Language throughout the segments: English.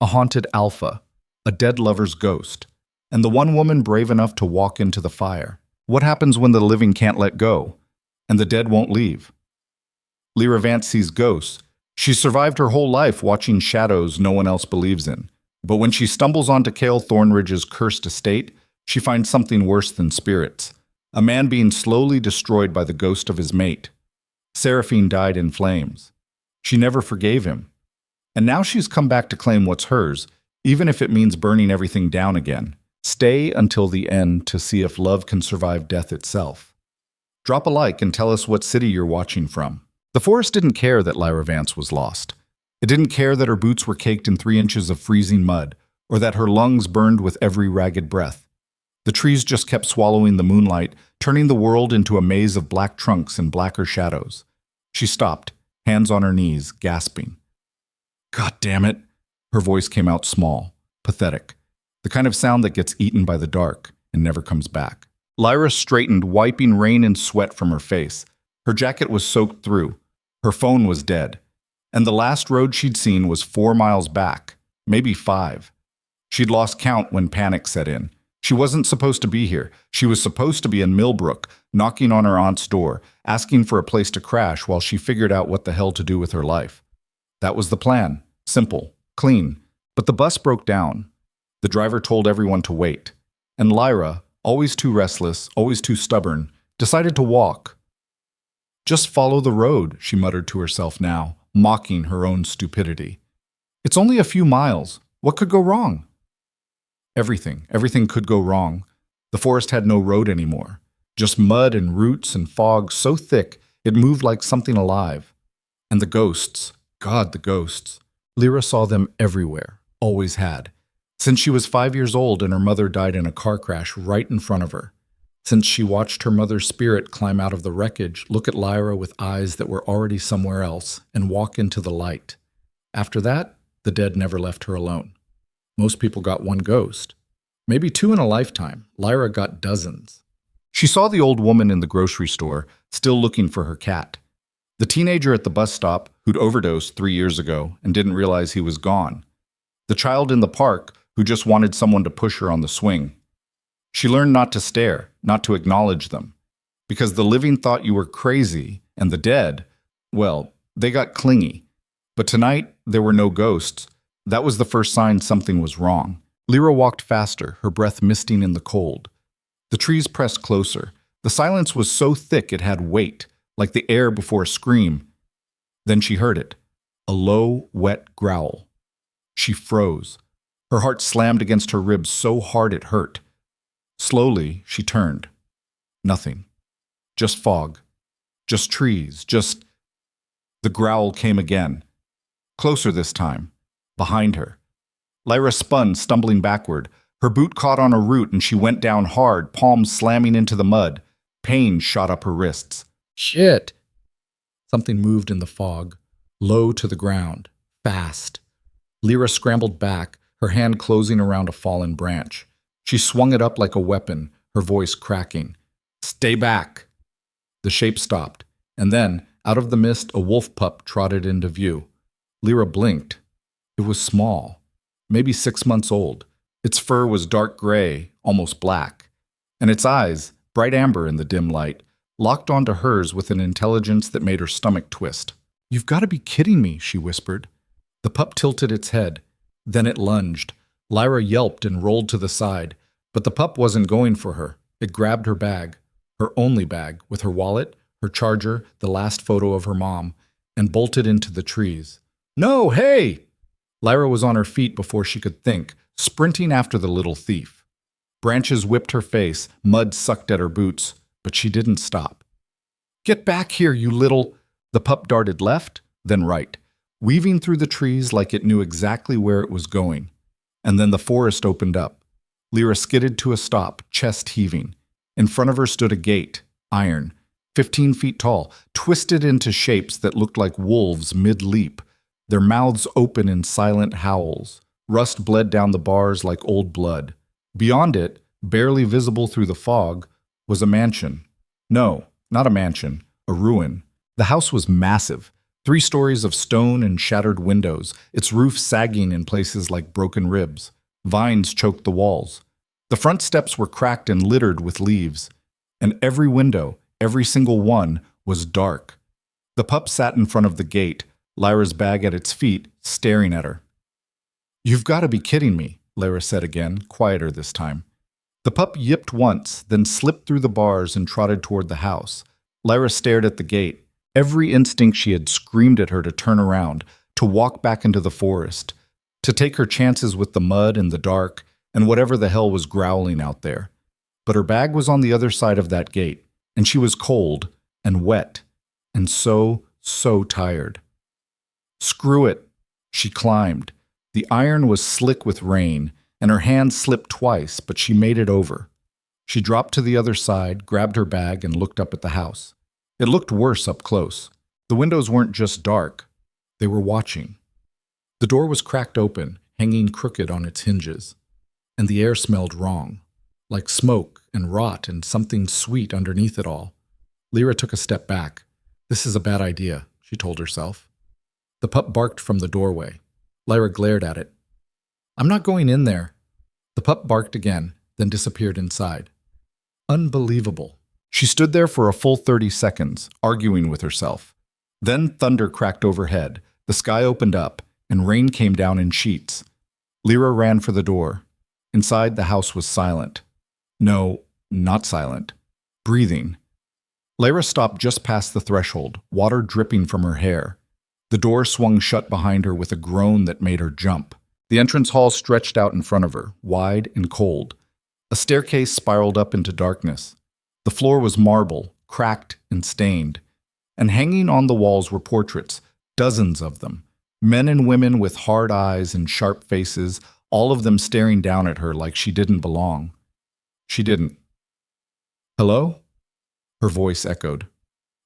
a haunted alpha, a dead lover's ghost, and the one woman brave enough to walk into the fire. What happens when the living can't let go, and the dead won't leave? Lyra Vance sees ghosts. She's survived her whole life watching shadows no one else believes in. But when she stumbles onto Cale Thornridge's cursed estate, she finds something worse than spirits. A man being slowly destroyed by the ghost of his mate. Seraphine died in flames. She never forgave him. And now she's come back to claim what's hers, even if it means burning everything down again. Stay until the end to see if love can survive death itself. Drop a like and tell us what city you're watching from. The forest didn't care that Lyra Vance was lost. It didn't care that her boots were caked in 3 inches of freezing mud, or that her lungs burned with every ragged breath. The trees just kept swallowing the moonlight, turning the world into a maze of black trunks and blacker shadows. She stopped, hands on her knees, gasping. God damn it! Her voice came out small, pathetic, the kind of sound that gets eaten by the dark and never comes back. Lyra straightened, wiping rain and sweat from her face. Her jacket was soaked through. Her phone was dead. And the last road she'd seen was 4 miles back, maybe 5. She'd lost count when panic set in. She wasn't supposed to be here. She was supposed to be in Millbrook, knocking on her aunt's door, asking for a place to crash while she figured out what the hell to do with her life. That was the plan. Simple, clean. But the bus broke down. The driver told everyone to wait. And Lyra, always too restless, always too stubborn, decided to walk. Just follow the road, she muttered to herself now, mocking her own stupidity. It's only a few miles. What could go wrong? Everything could go wrong. The forest had no road anymore. Just mud and roots and fog so thick it moved like something alive. And the ghosts, God, the ghosts. Lyra saw them everywhere, always had. Since she was 5 years old and her mother died in a car crash right in front of her. Since she watched her mother's spirit climb out of the wreckage, look at Lyra with eyes that were already somewhere else, and walk into the light. After that, the dead never left her alone. Most people got 1 ghost. Maybe 2 in a lifetime. Lyra got dozens. She saw the old woman in the grocery store, still looking for her cat. The teenager at the bus stop, who'd overdosed 3 years ago and didn't realize he was gone. The child in the park, who just wanted someone to push her on the swing. She learned not to stare, not to acknowledge them. Because the living thought you were crazy, and the dead, well, they got clingy. But tonight, there were no ghosts. That was the first sign something was wrong. Lyra walked faster, her breath misting in the cold. The trees pressed closer. The silence was so thick it had weight, like the air before a scream. Then she heard it. A low, wet growl. She froze. Her heart slammed against her ribs so hard it hurt. Slowly, she turned. Nothing. Just fog. Just trees. Just... The growl came again. Closer this time. Behind her. Lyra spun, stumbling backward. Her boot caught on a root and she went down hard, palms slamming into the mud. Pain shot up her wrists. Shit! Something moved in the fog, low to the ground, fast. Lyra scrambled back, her hand closing around a fallen branch. She swung it up like a weapon, her voice cracking. Stay back! The shape stopped, and then, out of the mist, a wolf pup trotted into view. Lyra blinked. It was small, maybe 6 months old. Its fur was dark gray, almost black. And its eyes, bright amber in the dim light, locked onto hers with an intelligence that made her stomach twist. You've got to be kidding me, she whispered. The pup tilted its head. Then it lunged. Lyra yelped and rolled to the side, but the pup wasn't going for her. It grabbed her bag, her only bag, with her wallet, her charger, the last photo of her mom, and bolted into the trees. No, hey! Lyra was on her feet before she could think, sprinting after the little thief. Branches whipped her face, mud sucked at her boots, but she didn't stop. Get back here, you little... The pup darted left, then right, weaving through the trees like it knew exactly where it was going. And then the forest opened up. Lyra skidded to a stop, chest heaving. In front of her stood a gate, iron, 15 feet tall, twisted into shapes that looked like wolves mid-leap, their mouths open in silent howls. Rust bled down the bars like old blood. Beyond it, barely visible through the fog, was a mansion. No, not a mansion, a ruin. The house was massive, 3 stories of stone and shattered windows, its roof sagging in places like broken ribs. Vines choked the walls. The front steps were cracked and littered with leaves. And every window, every single one, was dark. The pup sat in front of the gate, Lyra's bag at its feet, staring at her. "You've got to be kidding me," Lyra said again, quieter this time. The pup yipped once, then slipped through the bars and trotted toward the house. Lyra stared at the gate. Every instinct she had screamed at her to turn around, to walk back into the forest, to take her chances with the mud and the dark, and whatever the hell was growling out there. But her bag was on the other side of that gate, and she was cold and wet and so tired. Screw it, she climbed. The iron was slick with rain, and her hand slipped twice, but she made it over. She dropped to the other side, grabbed her bag, and looked up at the house. It looked worse up close. The windows weren't just dark. They were watching. The door was cracked open, hanging crooked on its hinges, and the air smelled wrong, like smoke and rot and something sweet underneath it all. Lyra took a step back. "This is a bad idea," she told herself. The pup barked from the doorway. Lyra glared at it. "I'm not going in there." The pup barked again, then disappeared inside. Unbelievable. She stood there for a full 30 seconds, arguing with herself. Then thunder cracked overhead, the sky opened up, and rain came down in sheets. Lyra ran for the door. Inside, the house was silent. No, not silent. Breathing. Lyra stopped just past the threshold, water dripping from her hair. The door swung shut behind her with a groan that made her jump. The entrance hall stretched out in front of her, wide and cold. A staircase spiraled up into darkness. The floor was marble, cracked and stained. And hanging on the walls were portraits, dozens of them. Men and women with hard eyes and sharp faces, all of them staring down at her like she didn't belong. She didn't. "Hello?" Her voice echoed.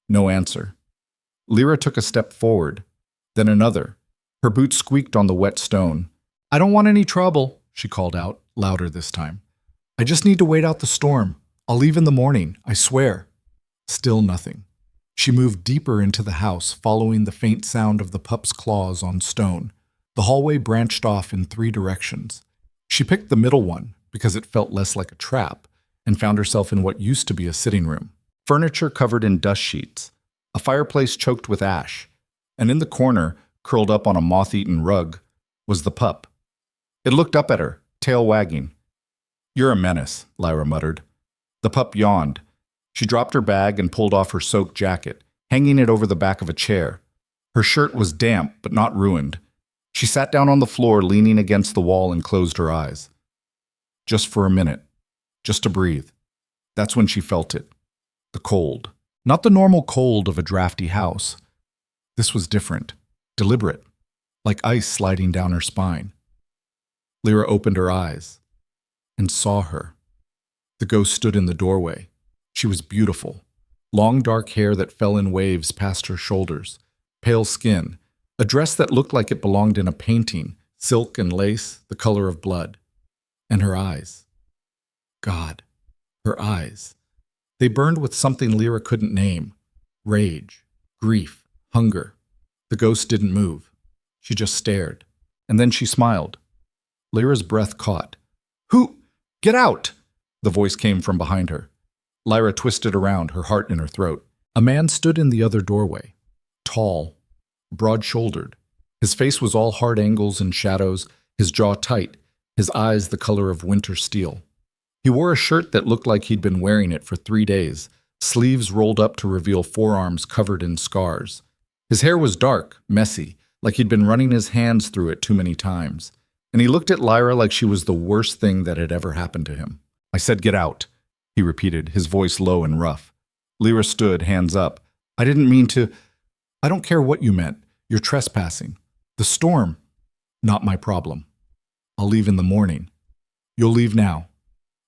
No answer. Lyra took a step forward, then another. Her boots squeaked on the wet stone. "I don't want any trouble," she called out, louder this time. "I just need to wait out the storm. I'll leave in the morning, I swear." Still nothing. She moved deeper into the house, following the faint sound of the pup's claws on stone. The hallway branched off in 3 directions. She picked the middle one because it felt less like a trap, and found herself in what used to be a sitting room. Furniture covered in dust sheets, a fireplace choked with ash, and in the corner, curled up on a moth-eaten rug, was the pup. It looked up at her, tail wagging. "You're a menace," Lyra muttered. The pup yawned. She dropped her bag and pulled off her soaked jacket, hanging it over the back of a chair. Her shirt was damp, but not ruined. She sat down on the floor, leaning against the wall, and closed her eyes. Just for a minute. Just to breathe. That's when she felt it. The cold. Not the normal cold of a drafty house. This was different. Deliberate. Like ice sliding down her spine. Lyra opened her eyes and saw her. The ghost stood in the doorway. She was beautiful. Long dark hair that fell in waves past her shoulders. Pale skin. A dress that looked like it belonged in a painting. Silk and lace, the color of blood. And her eyes. God. Her eyes. They burned with something Lyra couldn't name. Rage. Grief. Hunger. The ghost didn't move. She just stared. And then she smiled. Lyra's breath caught. "Who? Get out!" The voice came from behind her. Lyra twisted around, her heart in her throat. A man stood in the other doorway. Tall. Broad-shouldered. His face was all hard angles and shadows, his jaw tight, his eyes the color of winter steel. He wore a shirt that looked like he'd been wearing it for 3 days, sleeves rolled up to reveal forearms covered in scars. His hair was dark, messy, like he'd been running his hands through it too many times. And he looked at Lyra like she was the worst thing that had ever happened to him. "I said get out," he repeated, his voice low and rough. Lyra stood, hands up. "I didn't mean to. I don't care what you meant. You're trespassing. The storm. Not my problem. I'll leave in the morning." "You'll leave now."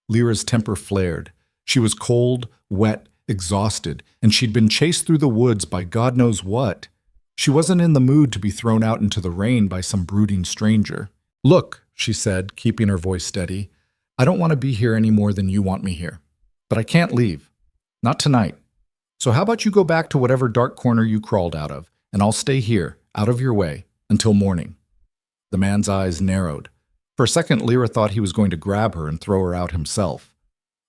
Lyra's temper flared. She was cold, wet, exhausted, and she'd been chased through the woods by God knows what. She wasn't in the mood to be thrown out into the rain by some brooding stranger. "Look," she said, keeping her voice steady, "I don't want to be here any more than you want me here. But I can't leave. Not tonight. So how about you go back to whatever dark corner you crawled out of, and I'll stay here, out of your way, until morning." The man's eyes narrowed. For a second, Lyra thought he was going to grab her and throw her out himself.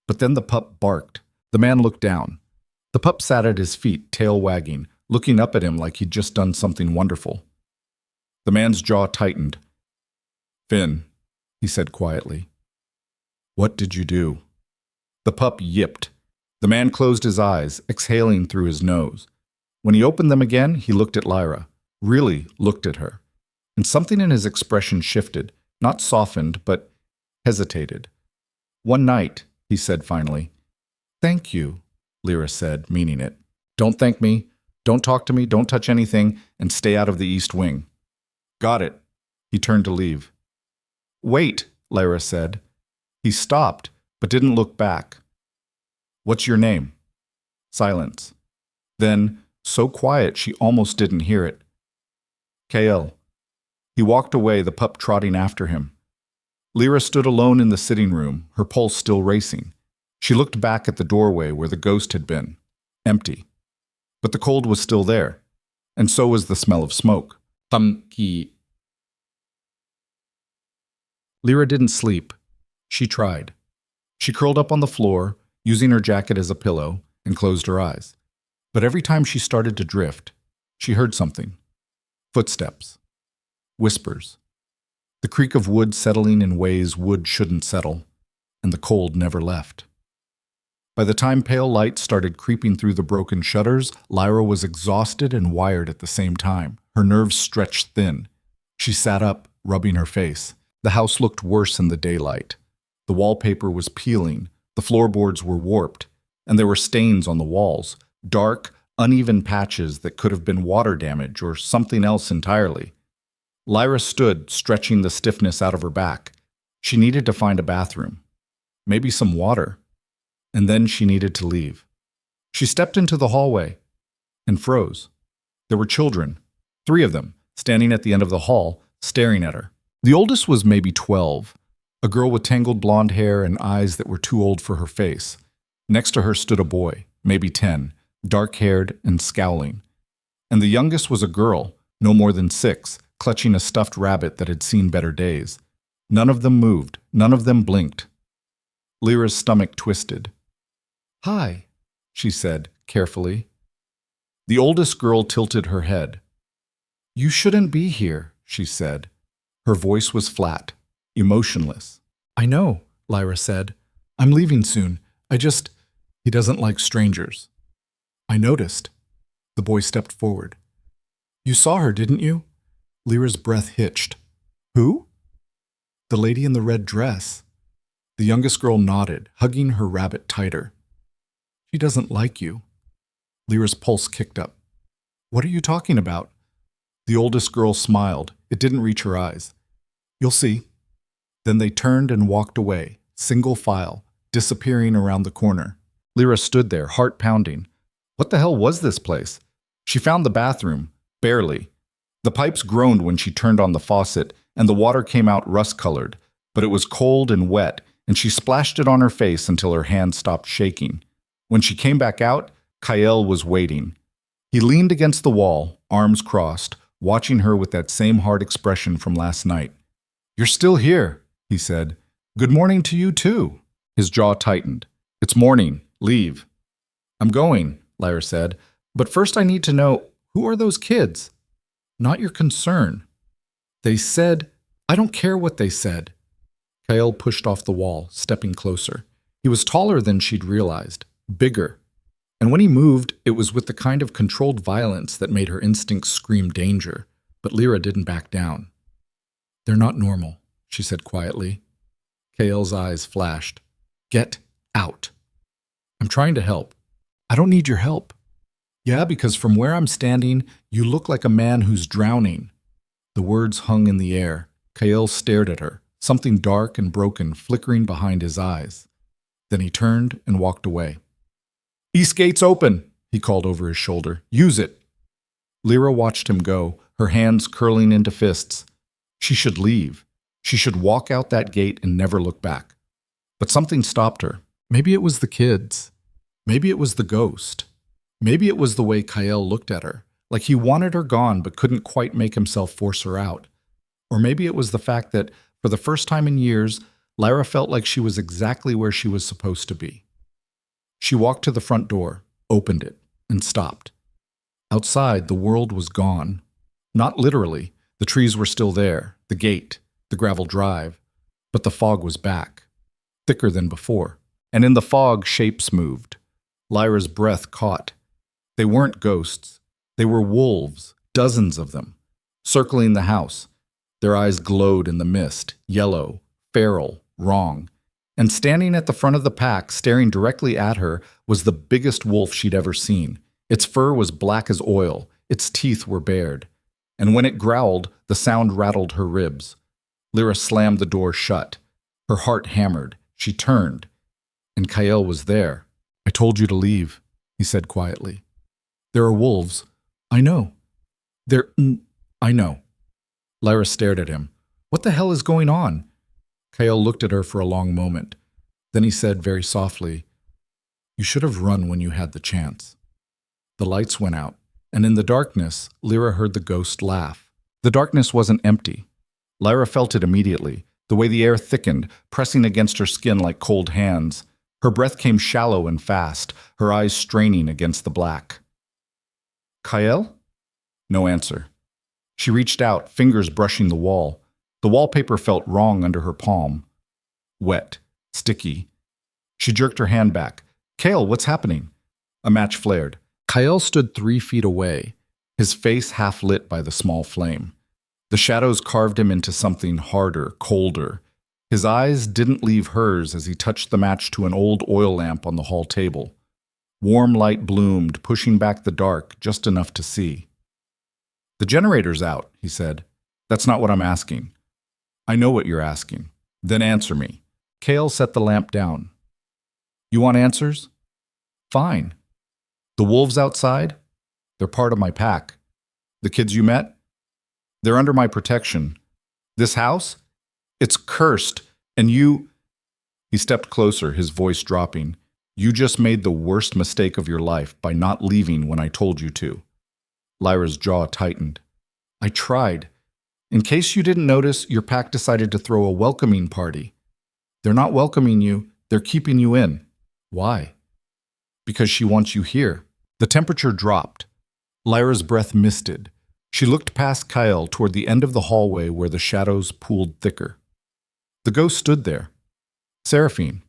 But then the pup barked. The man looked down. The pup sat at his feet, tail wagging, looking up at him like he'd just done something wonderful. The man's jaw tightened. "Finn," he said quietly. "What did you do?" The pup yipped. The man closed his eyes, exhaling through his nose. When he opened them again, he looked at Lyra, really looked at her. And something in his expression shifted, not softened, but hesitated. "One night," he said finally. "Thank you," Lyra said, meaning it. "Don't thank me, don't talk to me, don't touch anything, and stay out of the East Wing." "Got it." He turned to leave. "Wait," Lyra said. He stopped, but didn't look back. "What's your name?" Silence. Then, so quiet she almost didn't hear it. "Kael." He walked away, the pup trotting after him. Lyra stood alone in the sitting room, her pulse still racing. She looked back at the doorway where the ghost had been. Empty. But the cold was still there, and so was the smell of smoke. Ki. Lyra didn't sleep. She tried. She curled up on the floor, using her jacket as a pillow, and closed her eyes. But every time she started to drift, she heard something. Footsteps. Whispers. The creak of wood settling in ways wood shouldn't settle, and the cold never left. By the time pale light started creeping through the broken shutters, Lyra was exhausted and wired at the same time, her nerves stretched thin. She sat up, rubbing her face. The house looked worse in the daylight. The wallpaper was peeling, the floorboards were warped, and there were stains on the walls, dark, uneven patches that could have been water damage or something else entirely. Lyra stood, stretching the stiffness out of her back. She needed to find a bathroom. Maybe some water. And then she needed to leave. She stepped into the hallway and froze. There were children, 3 of them, standing at the end of the hall, staring at her. The oldest was maybe 12, a girl with tangled blonde hair and eyes that were too old for her face. Next to her stood a boy, maybe 10, dark-haired and scowling. And the youngest was a girl, no more than 6, clutching a stuffed rabbit that had seen better days. None of them moved, none of them blinked. Lyra's stomach twisted. "Hi," she said, carefully. The oldest girl tilted her head. "You shouldn't be here," she said. Her voice was flat, emotionless. "I know," Lyra said. "I'm leaving soon. He doesn't like strangers." "I noticed." The boy stepped forward. "You saw her, didn't you?" Lyra's breath hitched. "Who?" "The lady in the red dress." The youngest girl nodded, hugging her rabbit tighter. "She doesn't like you." Lyra's pulse kicked up. "What are you talking about?" The oldest girl smiled. It didn't reach her eyes. "You'll see." Then they turned and walked away, single file, disappearing around the corner. Lyra stood there, heart pounding. What the hell was this place? She found the bathroom, barely. The pipes groaned when she turned on the faucet, and the water came out rust-colored, but it was cold and wet, and she splashed it on her face until her hand stopped shaking. When she came back out, Kael was waiting. He leaned against the wall, arms crossed, watching her with that same hard expression from last night. "You're still here," he said. "Good morning to you, too." His jaw tightened. "It's morning. Leave." "I'm going," Lyra said. "But first I need to know, who are those kids?" "Not your concern." "They said—" "I don't care what they said." Kael pushed off the wall, stepping closer. He was taller than she'd realized, bigger. And when he moved, it was with the kind of controlled violence that made her instincts scream danger. But Lyra didn't back down. "They're not normal," she said quietly. Kael's eyes flashed. "Get out." "I'm trying to help." "I don't need your help." "Yeah, because from where I'm standing, you look like a man who's drowning." The words hung in the air. Kael stared at her, something dark and broken flickering behind his eyes. Then he turned and walked away. "East gate's open," he called over his shoulder. "Use it." Lyra watched him go, her hands curling into fists. She should leave. She should walk out that gate and never look back. But something stopped her. Maybe it was the kids. Maybe it was the ghost. Maybe it was the way Kael looked at her, Like he wanted her gone but couldn't quite make himself force her out. Or maybe it was the fact that, for the first time in years, Lyra felt like she was exactly where she was supposed to be. She walked to the front door, opened it, and stopped. Outside, the world was gone. Not literally. The trees were still there, the gate, the gravel drive, but the fog was back, thicker than before. And in the fog, shapes moved. Lyra's breath caught. They weren't ghosts. They were wolves, dozens of them, circling the house. Their eyes glowed in the mist, yellow, feral, wrong. And standing at the front of the pack, staring directly at her, was the biggest wolf she'd ever seen. Its fur was black as oil. Its teeth were bared. And when it growled, the sound rattled her ribs. Lyra slammed the door shut. Her heart hammered. She turned. And Kyle was there. "I told you to leave," he said quietly. "There are wolves." "I know." I know." Lyra stared at him. "What the hell is going on?" Kyle looked at her for a long moment. Then he said very softly, "You should have run when you had the chance." The lights went out, and in the darkness, Lyra heard the ghost laugh. The darkness wasn't empty. Lyra felt it immediately, the way the air thickened, pressing against her skin like cold hands. Her breath came shallow and fast, her eyes straining against the black. "Kyle?" No answer. She reached out, fingers brushing the wall. The wallpaper felt wrong under her palm. Wet, sticky. She jerked her hand back. "Kale, what's happening?" A match flared. Kyle stood 3 feet away, his face half lit by the small flame. The shadows carved him into something harder, colder. His eyes didn't leave hers as he touched the match to an old oil lamp on the hall table. Warm light bloomed, pushing back the dark just enough to see. "The generator's out," he said. "That's not what I'm asking." "I know what you're asking. Then answer me." Kale set the lamp down. "You want answers? Fine. The wolves outside? They're part of my pack. The kids you met? They're under my protection. This house? It's cursed, and you—" He stepped closer, his voice dropping. "You just made the worst mistake of your life by not leaving when I told you to." Lyra's jaw tightened. "I tried. In case you didn't notice, your pack decided to throw a welcoming party. They're not welcoming you, they're keeping you in." "Why?" "Because she wants you here." The temperature dropped. Lyra's breath misted. She looked past Kyle toward the end of the hallway where the shadows pooled thicker. The ghost stood there. Seraphine.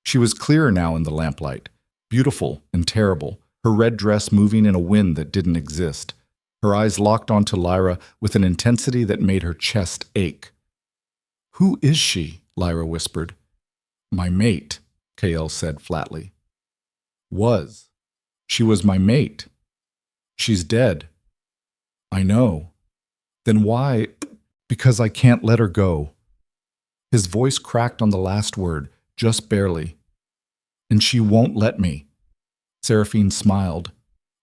She was clearer now in the lamplight, beautiful and terrible, her red dress moving in a wind that didn't exist. Her eyes locked onto Lyra with an intensity that made her chest ache. "Who is she?" Lyra whispered. "My mate," Kyle said flatly. "Was. She was my mate. She's dead." "I know." "Then why?" "Because I can't let her go." His voice cracked on the last word, just barely. "And she won't let me." Seraphine smiled.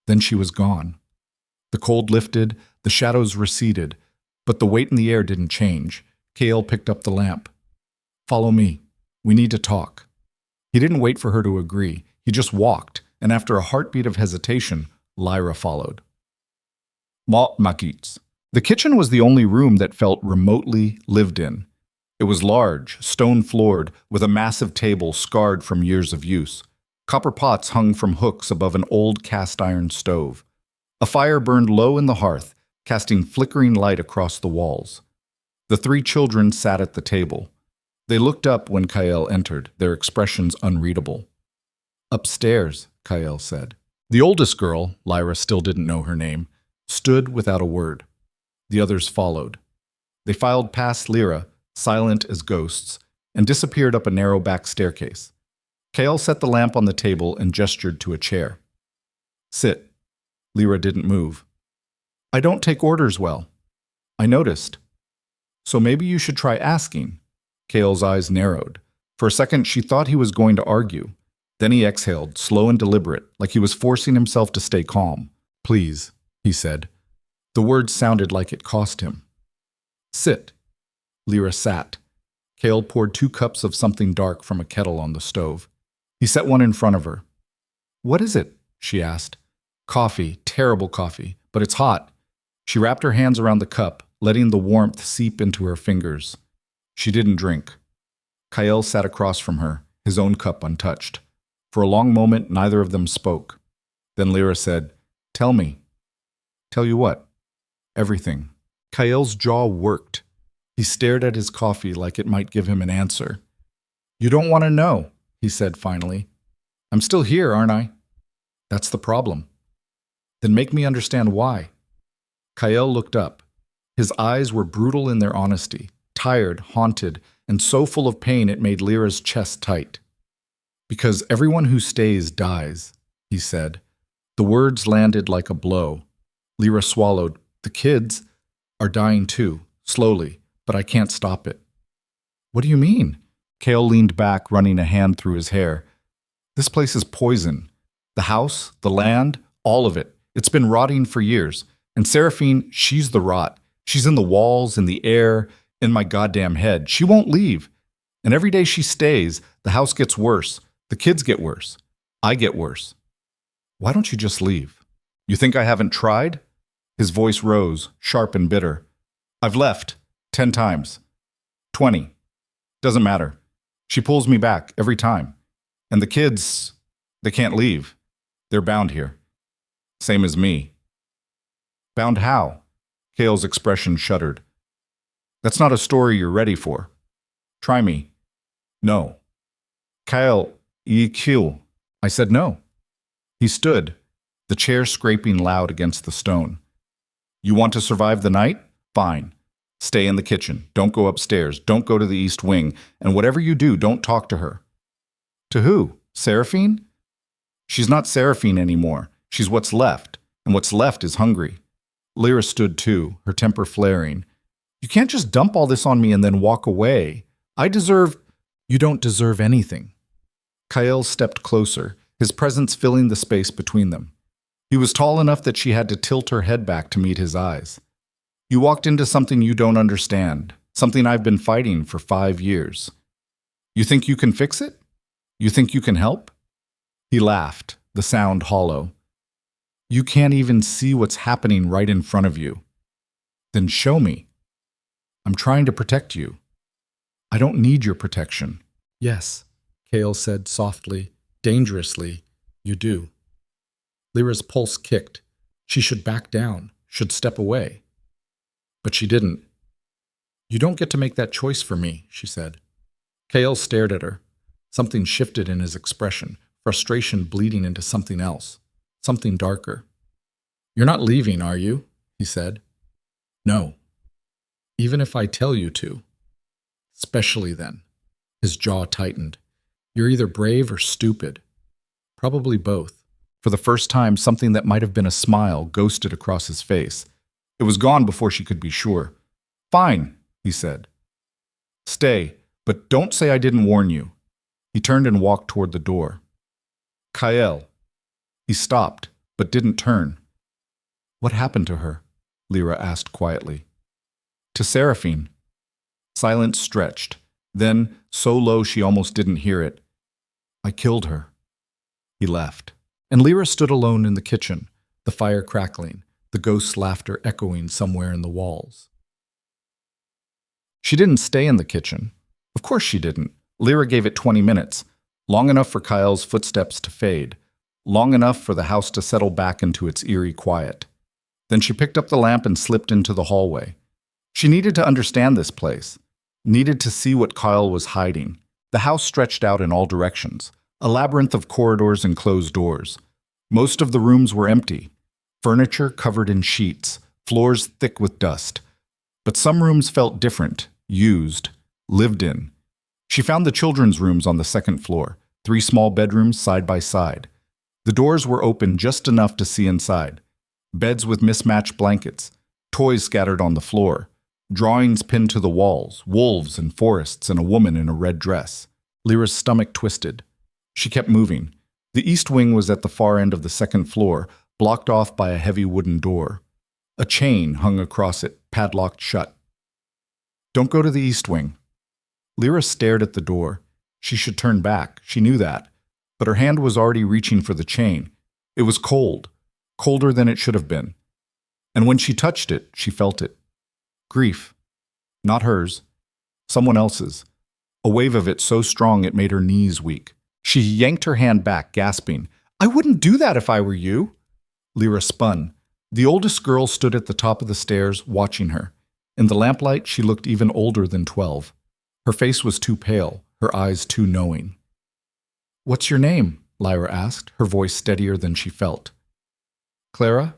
Then she was gone. The cold lifted, the shadows receded, but the weight in the air didn't change. Kale picked up the lamp. "Follow me. We need to talk." He didn't wait for her to agree. He just walked, and after a heartbeat of hesitation, Lyra followed. Makits. The kitchen was the only room that felt remotely lived in. It was large, stone-floored, with a massive table scarred from years of use. Copper pots hung from hooks above an old cast-iron stove. A fire burned low in the hearth, casting flickering light across the walls. The 3 children sat at the table. They looked up when Kyle entered, their expressions unreadable. "Upstairs," Kyle said. The oldest girl, Lyra still didn't know her name, stood without a word. The others followed. They filed past Lyra, silent as ghosts, and disappeared up a narrow back staircase. Kale set the lamp on the table and gestured to a chair. "Sit." Lyra didn't move. "I don't take orders well." "I noticed." "So maybe you should try asking." Kale's eyes narrowed. For a second, she thought he was going to argue. Then he exhaled, slow and deliberate, like he was forcing himself to stay calm. "Please," he said. The words sounded like it cost him. "Sit." Lyra sat. Kale poured 2 cups of something dark from a kettle on the stove. He set one in front of her. "What is it?" she asked. Coffee, terrible coffee, but it's hot. She wrapped her hands around the cup, letting the warmth seep into her fingers. She didn't drink. Kyle sat across from her, his own cup untouched. For a long moment, neither of them spoke. Then Lyra said, "Tell me." "Tell you what?" "Everything." Kyle's jaw worked. He stared at his coffee like it might give him an answer. "You don't want to know," he said finally. "I'm still here, aren't I?" "That's the problem." "Then make me understand why." Kyle looked up. His eyes were brutal in their honesty, tired, haunted, and so full of pain it made Lyra's chest tight. "Because everyone who stays dies," he said. The words landed like a blow. Lyra swallowed. "The kids are dying too, slowly, but I can't stop it." "What do you mean?" Kale leaned back, running a hand through his hair. "This place is poison. The house, the land, all of it. It's been rotting for years. And Seraphine, she's the rot. She's in the walls, in the air, in my goddamn head. She won't leave. And every day she stays, the house gets worse. The kids get worse. I get worse. Why don't you just leave? You think I haven't tried?" His voice rose, sharp and bitter. "I've left 10 times. 20. Doesn't matter. She pulls me back every time. And the kids, they can't leave. They're bound here. Same as me." "Bound how?" Kale's expression shuddered. "That's not a story you're ready for. Try me." "No." "Kyle, ye kill." I said no. He stood, the chair scraping loud against the stone. "You want to survive the night? Fine. Stay in the kitchen. Don't go upstairs. Don't go to the east wing. And whatever you do, don't talk to her." "To who? Seraphine?" "She's not Seraphine anymore. She's what's left. And what's left is hungry." Lyra stood too, her temper flaring. "You can't just dump all this on me and then walk away. I deserve—" "You don't deserve anything." Kyle stepped closer, his presence filling the space between them. He was tall enough that she had to tilt her head back to meet his eyes. "You walked into something you don't understand, something I've been fighting for 5 years. You think you can fix it? You think you can help?" He laughed, the sound hollow. "You can't even see what's happening right in front of you. Then show me. I'm trying to protect you. I don't need your protection." "Yes," Kale said softly, dangerously, "you do." Lyra's pulse kicked. She should back down, should step away. But she didn't. "You don't get to make that choice for me," she said. Kale stared at her. Something shifted in his expression, frustration bleeding into something else, something darker. "You're not leaving, are you?" he said. "No. Even if I tell you to." "Especially then." His jaw tightened. "You're either brave or stupid. Probably both." For the first time, something that might have been a smile ghosted across his face. It was gone before she could be sure. "Fine," he said. "Stay, but don't say I didn't warn you." He turned and walked toward the door. "Kyle." He stopped, but didn't turn. "What happened to her?" Lyra asked quietly. "To Seraphine." Silence stretched. Then, so low she almost didn't hear it, "I killed her." He left. And Lyra stood alone in the kitchen, the fire crackling, the ghost's laughter echoing somewhere in the walls. She didn't stay in the kitchen. Of course she didn't. Lyra gave it 20 minutes, long enough for Kyle's footsteps to fade, long enough for the house to settle back into its eerie quiet. Then she picked up the lamp and slipped into the hallway. She needed to understand this place, needed to see what Kyle was hiding. The house stretched out in all directions, a labyrinth of corridors and closed doors. Most of the rooms were empty, furniture covered in sheets, floors thick with dust. But some rooms felt different, used, lived in. She found the children's rooms on the second floor, 3 small bedrooms side by side. The doors were open just enough to see inside. Beds with mismatched blankets, toys scattered on the floor, drawings pinned to the walls, wolves and forests and a woman in a red dress. Lyra's stomach twisted. She kept moving. The east wing was at the far end of the second floor, blocked off by a heavy wooden door. A chain hung across it, padlocked shut. "Don't go to the east wing." Lyra stared at the door. She should turn back, she knew that. But her hand was already reaching for the chain. It was cold. colder than it should have been. And when she touched it, she felt it. Grief. Not hers. Someone else's. A wave of it so strong it made her knees weak. She yanked her hand back, gasping, "I wouldn't do that if I were you." Lyra spun. The oldest girl stood at the top of the stairs, watching her. In the lamplight, she looked even older than 12. Her face was too pale, her eyes too knowing. "What's your name?" Lyra asked, her voice steadier than she felt. "Clara?"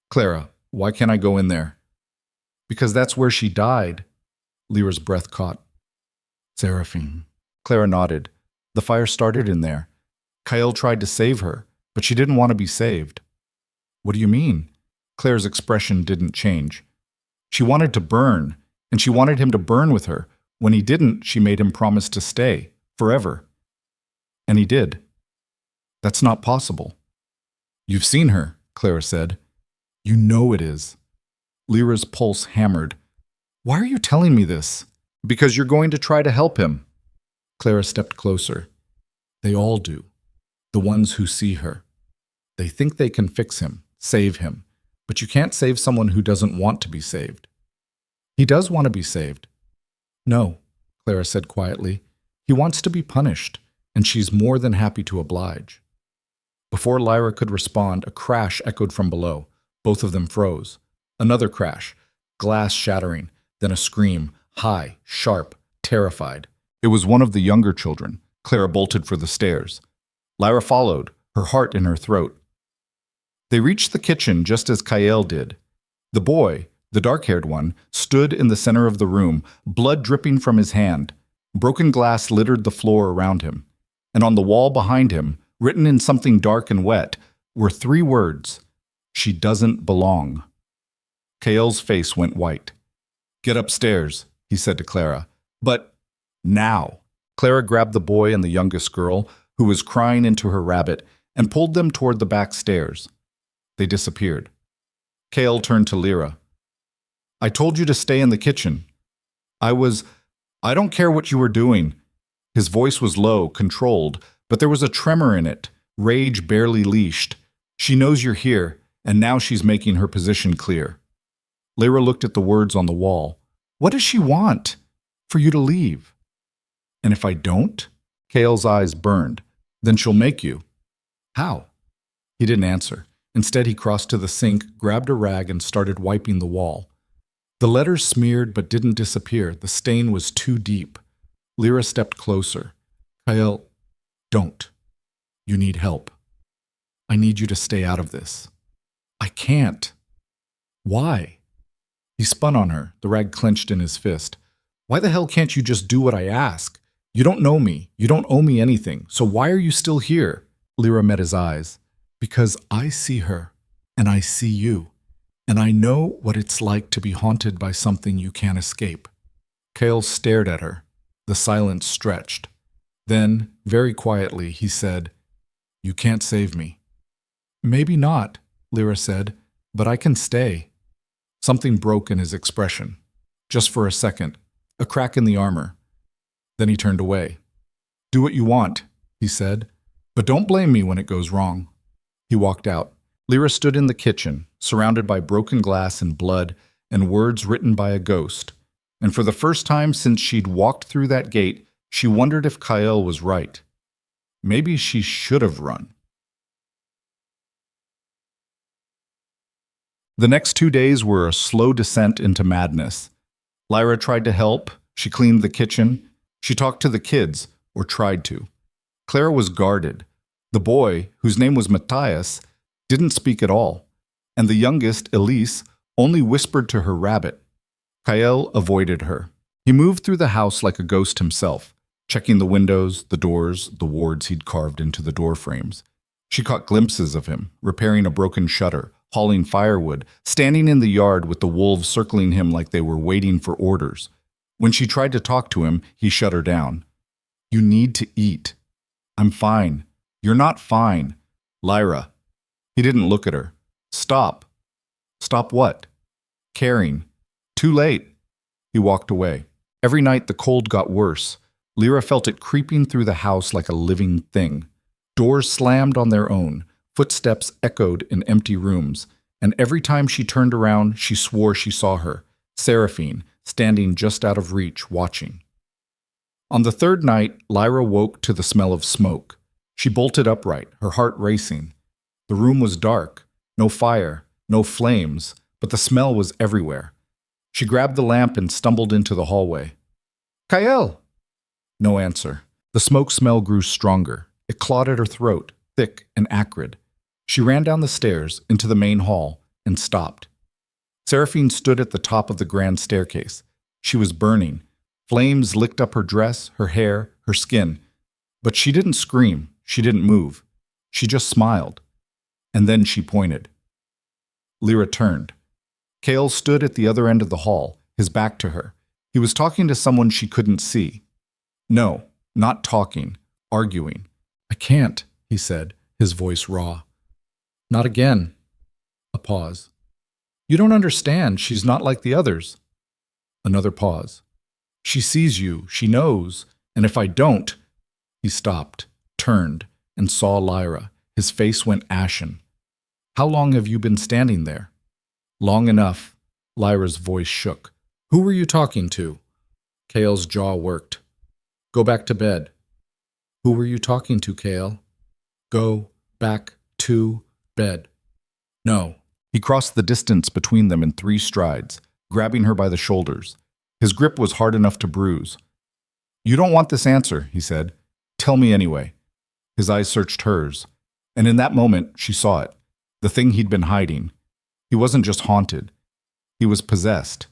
"Clara, why can't I go in there?" "Because that's where she died." Lyra's breath caught. "Seraphine." Clara nodded. "The fire started in there. Kyle tried to save her, but she didn't want to be saved." "What do you mean?" Claire's expression didn't change. "She wanted to burn, and she wanted him to burn with her. When he didn't, she made him promise to stay, forever. And he did. That's not possible." "You've seen her," Clara said. "You know it is." Lyra's pulse hammered. "Why are you telling me this?" "Because you're going to try to help him." Clara stepped closer. "They all do. The ones who see her. They think they can fix him, save him. But you can't save someone who doesn't want to be saved." "He does want to be saved." "No," Clara said quietly. "He wants to be punished, and she's more than happy to oblige." Before Lyra could respond, a crash echoed from below. Both of them froze. Another crash, glass shattering, then a scream, high, sharp, terrified. It was one of the younger children. Clara bolted for the stairs. Lyra followed, her heart in her throat. They reached the kitchen just as Kyle did. The boy, the dark-haired one, stood in the center of the room, blood dripping from his hand. Broken glass littered the floor around him. And on the wall behind him, written in something dark and wet, were 3 words: "She doesn't belong." Kyle's face went white. "Get upstairs," he said to Clara. "But now." Clara grabbed the boy and the youngest girl, who was crying into her rabbit, and pulled them toward the back stairs. They disappeared. Kyle turned to Lyra. "I told you to stay in the kitchen. I don't care what you were doing." His voice was low, controlled, but there was a tremor in it, rage barely leashed. "She knows you're here, and now she's making her position clear." Lyra looked at the words on the wall. "What does she want?" "For you to leave." "And if I don't?" Kyle's eyes burned. "Then she'll make you." "How?" He didn't answer. Instead, he crossed to the sink, grabbed a rag, and started wiping the wall. The letters smeared but didn't disappear. The stain was too deep. Lyra stepped closer. "Kyle, don't. You need help. I need you to stay out of this." "I can't." "Why?" He spun on her, the rag clenched in his fist. "Why the hell can't you just do what I ask? You don't know me. You don't owe me anything. So why are you still here?" Lyra met his eyes. "Because I see her, and I see you, and I know what it's like to be haunted by something you can't escape." Kyle stared at her. The silence stretched. Then, very quietly, he said, "You can't save me." "Maybe not," Lyra said, "but I can stay." Something broke in his expression. Just for a second, a crack in the armor. Then he turned away. "Do what you want," he said, "but don't blame me when it goes wrong." He walked out. Lyra stood in the kitchen, surrounded by broken glass and blood and words written by a ghost. And for the first time since she'd walked through that gate, she wondered if Kyle was right. Maybe she should have run. The next 2 days were a slow descent into madness. Lyra tried to help. She cleaned the kitchen. She talked to the kids, or tried to. Clara was guarded. The boy, whose name was Matthias, didn't speak at all. And the youngest, Elise, only whispered to her rabbit. Kyle avoided her. He moved through the house like a ghost himself, checking the windows, the doors, the wards he'd carved into the door frames. She caught glimpses of him, repairing a broken shutter, hauling firewood, standing in the yard with the wolves circling him like they were waiting for orders. When she tried to talk to him, he shut her down. "You need to eat." "I'm fine." "You're not fine." "Lyra." He didn't look at her. "Stop." "Stop what?" "Caring." "Too late." He walked away. Every night the cold got worse. Lyra felt it creeping through the house like a living thing. Doors slammed on their own. Footsteps echoed in empty rooms, and every time she turned around, she swore she saw her, Seraphine, standing just out of reach, watching. On the third night, Lyra woke to the smell of smoke. She bolted upright, her heart racing. The room was dark, no fire, no flames, but the smell was everywhere. She grabbed the lamp and stumbled into the hallway. "Kael!" No answer. The smoke smell grew stronger. It clawed at her throat, thick and acrid. She ran down the stairs into the main hall and stopped. Seraphine stood at the top of the grand staircase. She was burning. Flames licked up her dress, her hair, her skin. But she didn't scream. She didn't move. She just smiled. And then she pointed. Lyra turned. Kael stood at the other end of the hall, his back to her. He was talking to someone she couldn't see. No, not talking, arguing. "I can't," he said, his voice raw. "Not again." A pause. "You don't understand. She's not like the others." Another pause. "She sees you. She knows. And if I don't—" He stopped, turned, and saw Lyra. His face went ashen. "How long have you been standing there?" "Long enough." Lyra's voice shook. "Who were you talking to?" Kael's jaw worked. "Go back to bed." "Who were you talking to, Kael?" "Go back to bed." "No." He crossed the distance between them in 3 strides, grabbing her by the shoulders. His grip was hard enough to bruise. "You don't want this answer," he said. "Tell me anyway." His eyes searched hers, and in that moment she saw it, the thing he'd been hiding. He wasn't just haunted. He was possessed.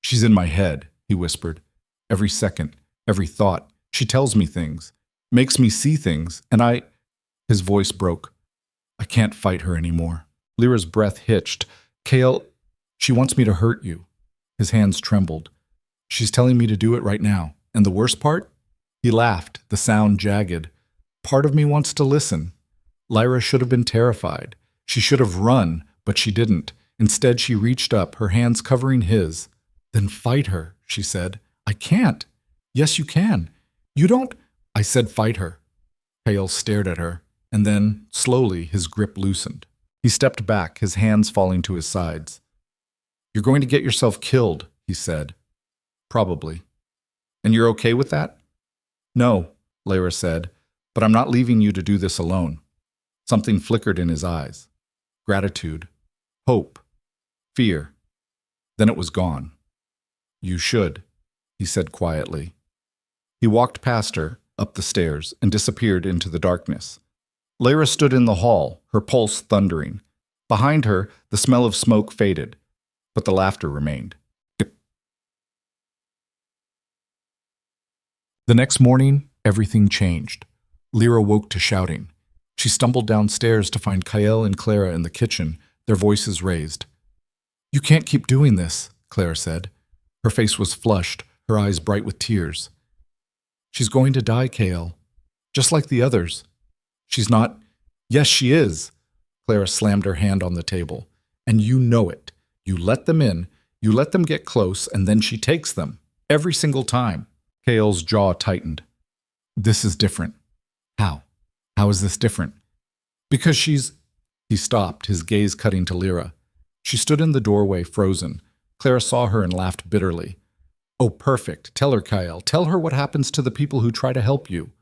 "She's in my head," he whispered. "Every second, every thought. She tells me things, makes me see things, and I—" His voice broke. "I can't fight her anymore." Lyra's breath hitched. "Kael, she wants me to hurt you." His hands trembled. "She's telling me to do it right now. And the worst part?" He laughed, the sound jagged. "Part of me wants to listen." Lyra should have been terrified. She should have run, but she didn't. Instead, she reached up, her hands covering his. "Then fight her," she said. "I can't." "Yes, you can." "You don't—" "I said fight her." Kael stared at her, and then, slowly, his grip loosened. He stepped back, his hands falling to his sides. "You're going to get yourself killed," he said. "Probably." "And you're okay with that?" "No," Lyra said, "but I'm not leaving you to do this alone." Something flickered in his eyes. Gratitude, hope, fear. Then it was gone. "You should," he said quietly. He walked past her, up the stairs, and disappeared into the darkness. Lyra stood in the hall, her pulse thundering. Behind her, the smell of smoke faded, but the laughter remained. The next morning, everything changed. Lyra woke to shouting. She stumbled downstairs to find Kael and Clara in the kitchen, their voices raised. "You can't keep doing this," Clara said. Her face was flushed, her eyes bright with tears. "She's going to die, Kael. Just like the others." "She's not—" "Yes, she is." Clara slammed her hand on the table. "And you know it. You let them in, you let them get close, and then she takes them. Every single time." Kael's jaw tightened. "This is different." "How? How is this different?" "Because she's—" He stopped, his gaze cutting to Lyra. She stood in the doorway, frozen. Clara saw her and laughed bitterly. "Oh, perfect. Tell her, Kael. Tell her what happens to the people who try to help you."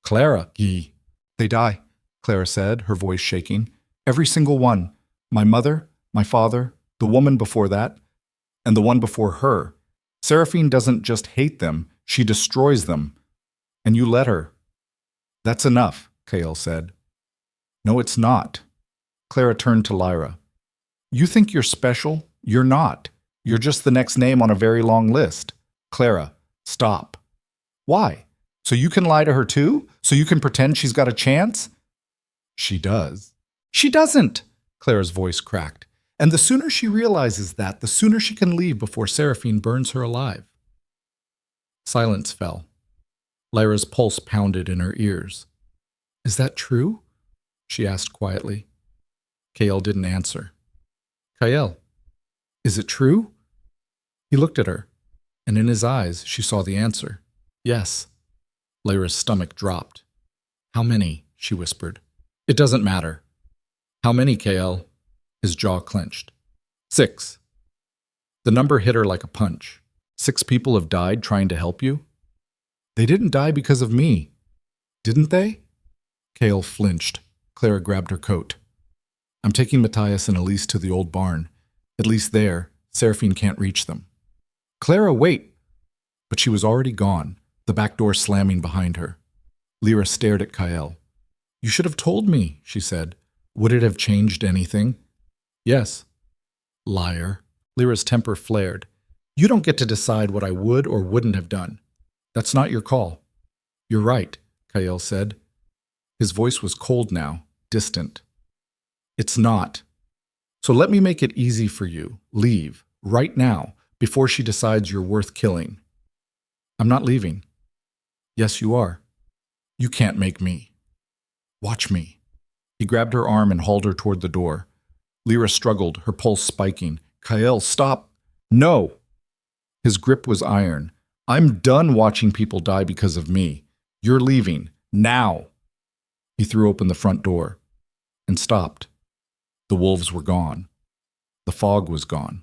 "Clara, Guy." "They die," Clara said, her voice shaking. "Every single one. My mother, my father, the woman before that, and the one before her. Seraphine doesn't just hate them, she destroys them. And you let her." "That's enough," Kael said. "No, it's not." Clara turned to Lyra. "You think you're special? You're not. You're just the next name on a very long list." "Clara, stop." "Why? So you can lie to her too? So you can pretend she's got a chance?" "She does." "She doesn't!" Clara's voice cracked. "And the sooner she realizes that, the sooner she can leave before Seraphine burns her alive." Silence fell. Lyra's pulse pounded in her ears. "Is that true?" she asked quietly. Kael didn't answer. "Kael, is it true?" He looked at her, and in his eyes she saw the answer. "Yes." Lyra's stomach dropped. "How many?" she whispered. It doesn't matter. How many, KL? His jaw clenched. 6. The number hit her like a punch. 6 people have died trying to help you? They didn't die because of me. Didn't they? Kale flinched. Clara grabbed her coat. I'm taking Matthias and Elise to the old barn. At least there, Seraphine can't reach them. Clara, wait! But she was already gone, the back door slamming behind her. Lyra stared at Kael. You should have told me, she said. Would it have changed anything? Yes. Liar. Lyra's temper flared. You don't get to decide what I would or wouldn't have done. That's not your call. You're right, Kael said. His voice was cold now, distant. It's not. So let me make it easy for you. Leave, right now, before she decides you're worth killing. I'm not leaving. Yes, you are. You can't make me. Watch me. He grabbed her arm and hauled her toward the door. Lyra struggled, her pulse spiking. Kael, stop. No. His grip was iron. I'm done watching people die because of me. You're leaving. Now. He threw open the front door and stopped. The wolves were gone. The fog was gone.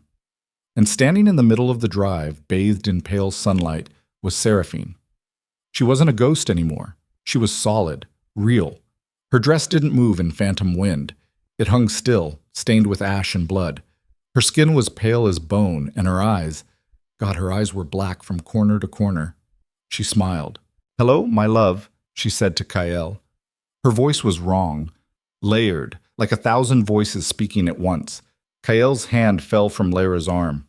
And standing in the middle of the drive, bathed in pale sunlight, was Seraphine. She wasn't a ghost anymore. She was solid, real. Her dress didn't move in phantom wind. It hung still, stained with ash and blood. Her skin was pale as bone, and her eyes, God, her eyes were black from corner to corner. She smiled. Hello, my love, she said to Kael. Her voice was wrong, layered, like 1,000 voices speaking at once. Kael's hand fell from Lyra's arm.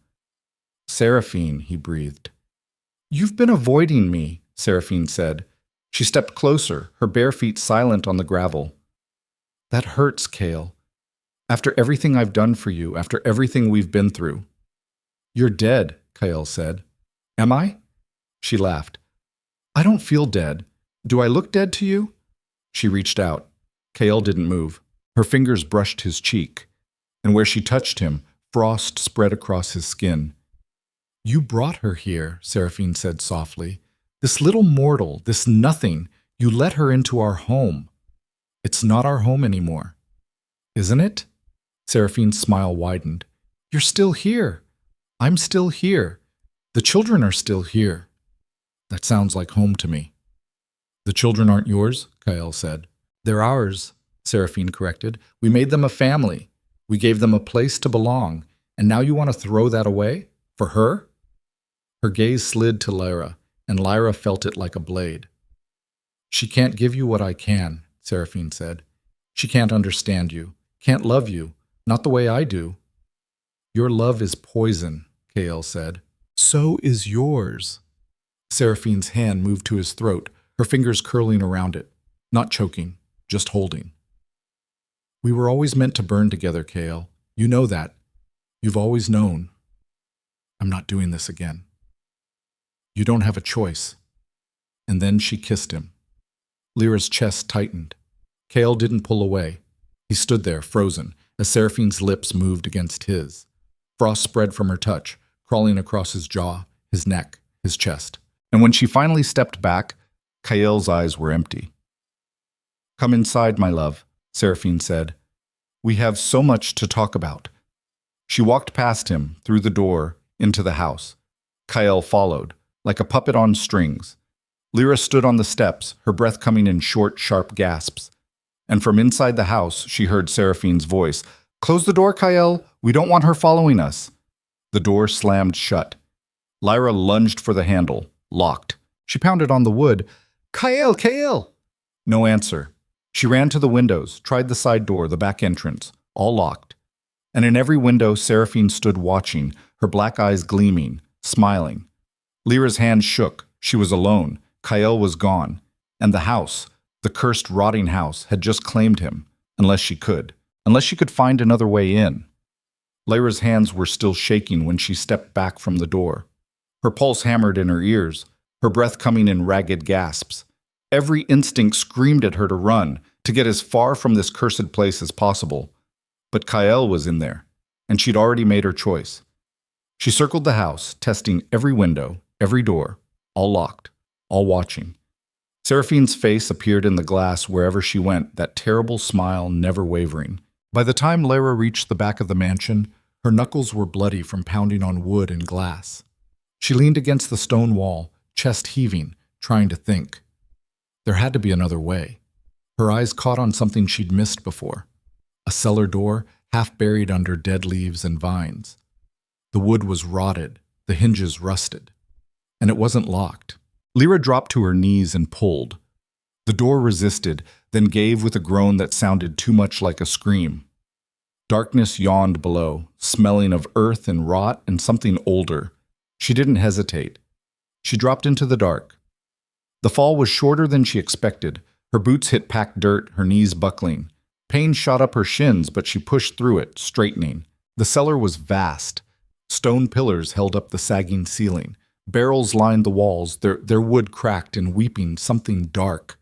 Seraphine, he breathed. You've been avoiding me, Seraphine said. She stepped closer, her bare feet silent on the gravel. That hurts, Kael. After everything I've done for you, after everything we've been through. You're dead, Kael said. Am I? She laughed. I don't feel dead. Do I look dead to you? She reached out. Kael didn't move. Her fingers brushed his cheek, and where she touched him, frost spread across his skin. You brought her here, Seraphine said softly. This little mortal, this nothing, you let her into our home. It's not our home anymore. Isn't it? Seraphine's smile widened. You're still here. I'm still here. The children are still here. That sounds like home to me. The children aren't yours, Kael said. They're ours, Seraphine corrected. We made them a family. We gave them a place to belong. And now you want to throw that away? For her? Her gaze slid to Lyra, and Lyra felt it like a blade. She can't give you what I can, Seraphine said. She can't understand you, can't love you, not the way I do. Your love is poison, Kael said. So is yours. Seraphine's hand moved to his throat, her fingers curling around it, not choking, just holding. We were always meant to burn together, Kael. You know that. You've always known. I'm not doing this again. You don't have a choice. And then she kissed him. Lyra's chest tightened. Kael didn't pull away. He stood there, frozen, as Seraphine's lips moved against his. Frost spread from her touch, crawling across his jaw, his neck, his chest. And when she finally stepped back, Kael's eyes were empty. Come inside, my love, Seraphine said. We have so much to talk about. She walked past him, through the door, into the house. Kael followed, like a puppet on strings. Lyra stood on the steps, her breath coming in short, sharp gasps. And from inside the house, she heard Seraphine's voice. Close the door, Kael. We don't want her following us. The door slammed shut. Lyra lunged for the handle, locked. She pounded on the wood. Kael, Kael! No answer. She ran to the windows, tried the side door, the back entrance, all locked. And in every window, Seraphine stood watching, her black eyes gleaming, smiling. Lyra's hand shook. She was alone. Kael was gone. And the house, the cursed, rotting house, had just claimed him, unless she could find another way in. Lyra's hands were still shaking when she stepped back from the door. Her pulse hammered in her ears, her breath coming in ragged gasps. Every instinct screamed at her to run, to get as far from this cursed place as possible. But Kael was in there, and she'd already made her choice. She circled the house, testing every window, every door, all locked, all watching. Seraphine's face appeared in the glass wherever she went, that terrible smile never wavering. By the time Lyra reached the back of the mansion, her knuckles were bloody from pounding on wood and glass. She leaned against the stone wall, chest heaving, trying to think. There had to be another way. Her eyes caught on something she'd missed before. A cellar door, half buried under dead leaves and vines. The wood was rotted, the hinges rusted. And it wasn't locked. Lyra dropped to her knees and pulled. The door resisted, then gave with a groan that sounded too much like a scream. Darkness yawned below, smelling of earth and rot and something older. She didn't hesitate. She dropped into the dark. The fall was shorter than she expected. Her boots hit packed dirt, her knees buckling. Pain shot up her shins, but she pushed through it, straightening. The cellar was vast. Stone pillars held up the sagging ceiling. Barrels lined the walls, their wood cracked and weeping something dark.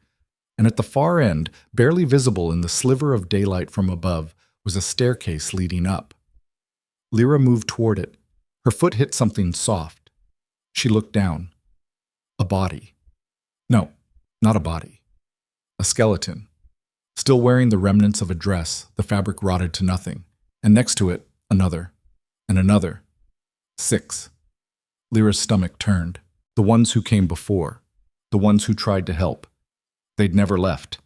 And at the far end, barely visible in the sliver of daylight from above, was a staircase leading up. Lyra moved toward it. Her foot hit something soft. She looked down. A body. No, not a body. A skeleton. Still wearing the remnants of a dress, the fabric rotted to nothing. And next to it, another. And another. 6. Lyra's stomach turned. The ones who came before. The ones who tried to help. They'd never left.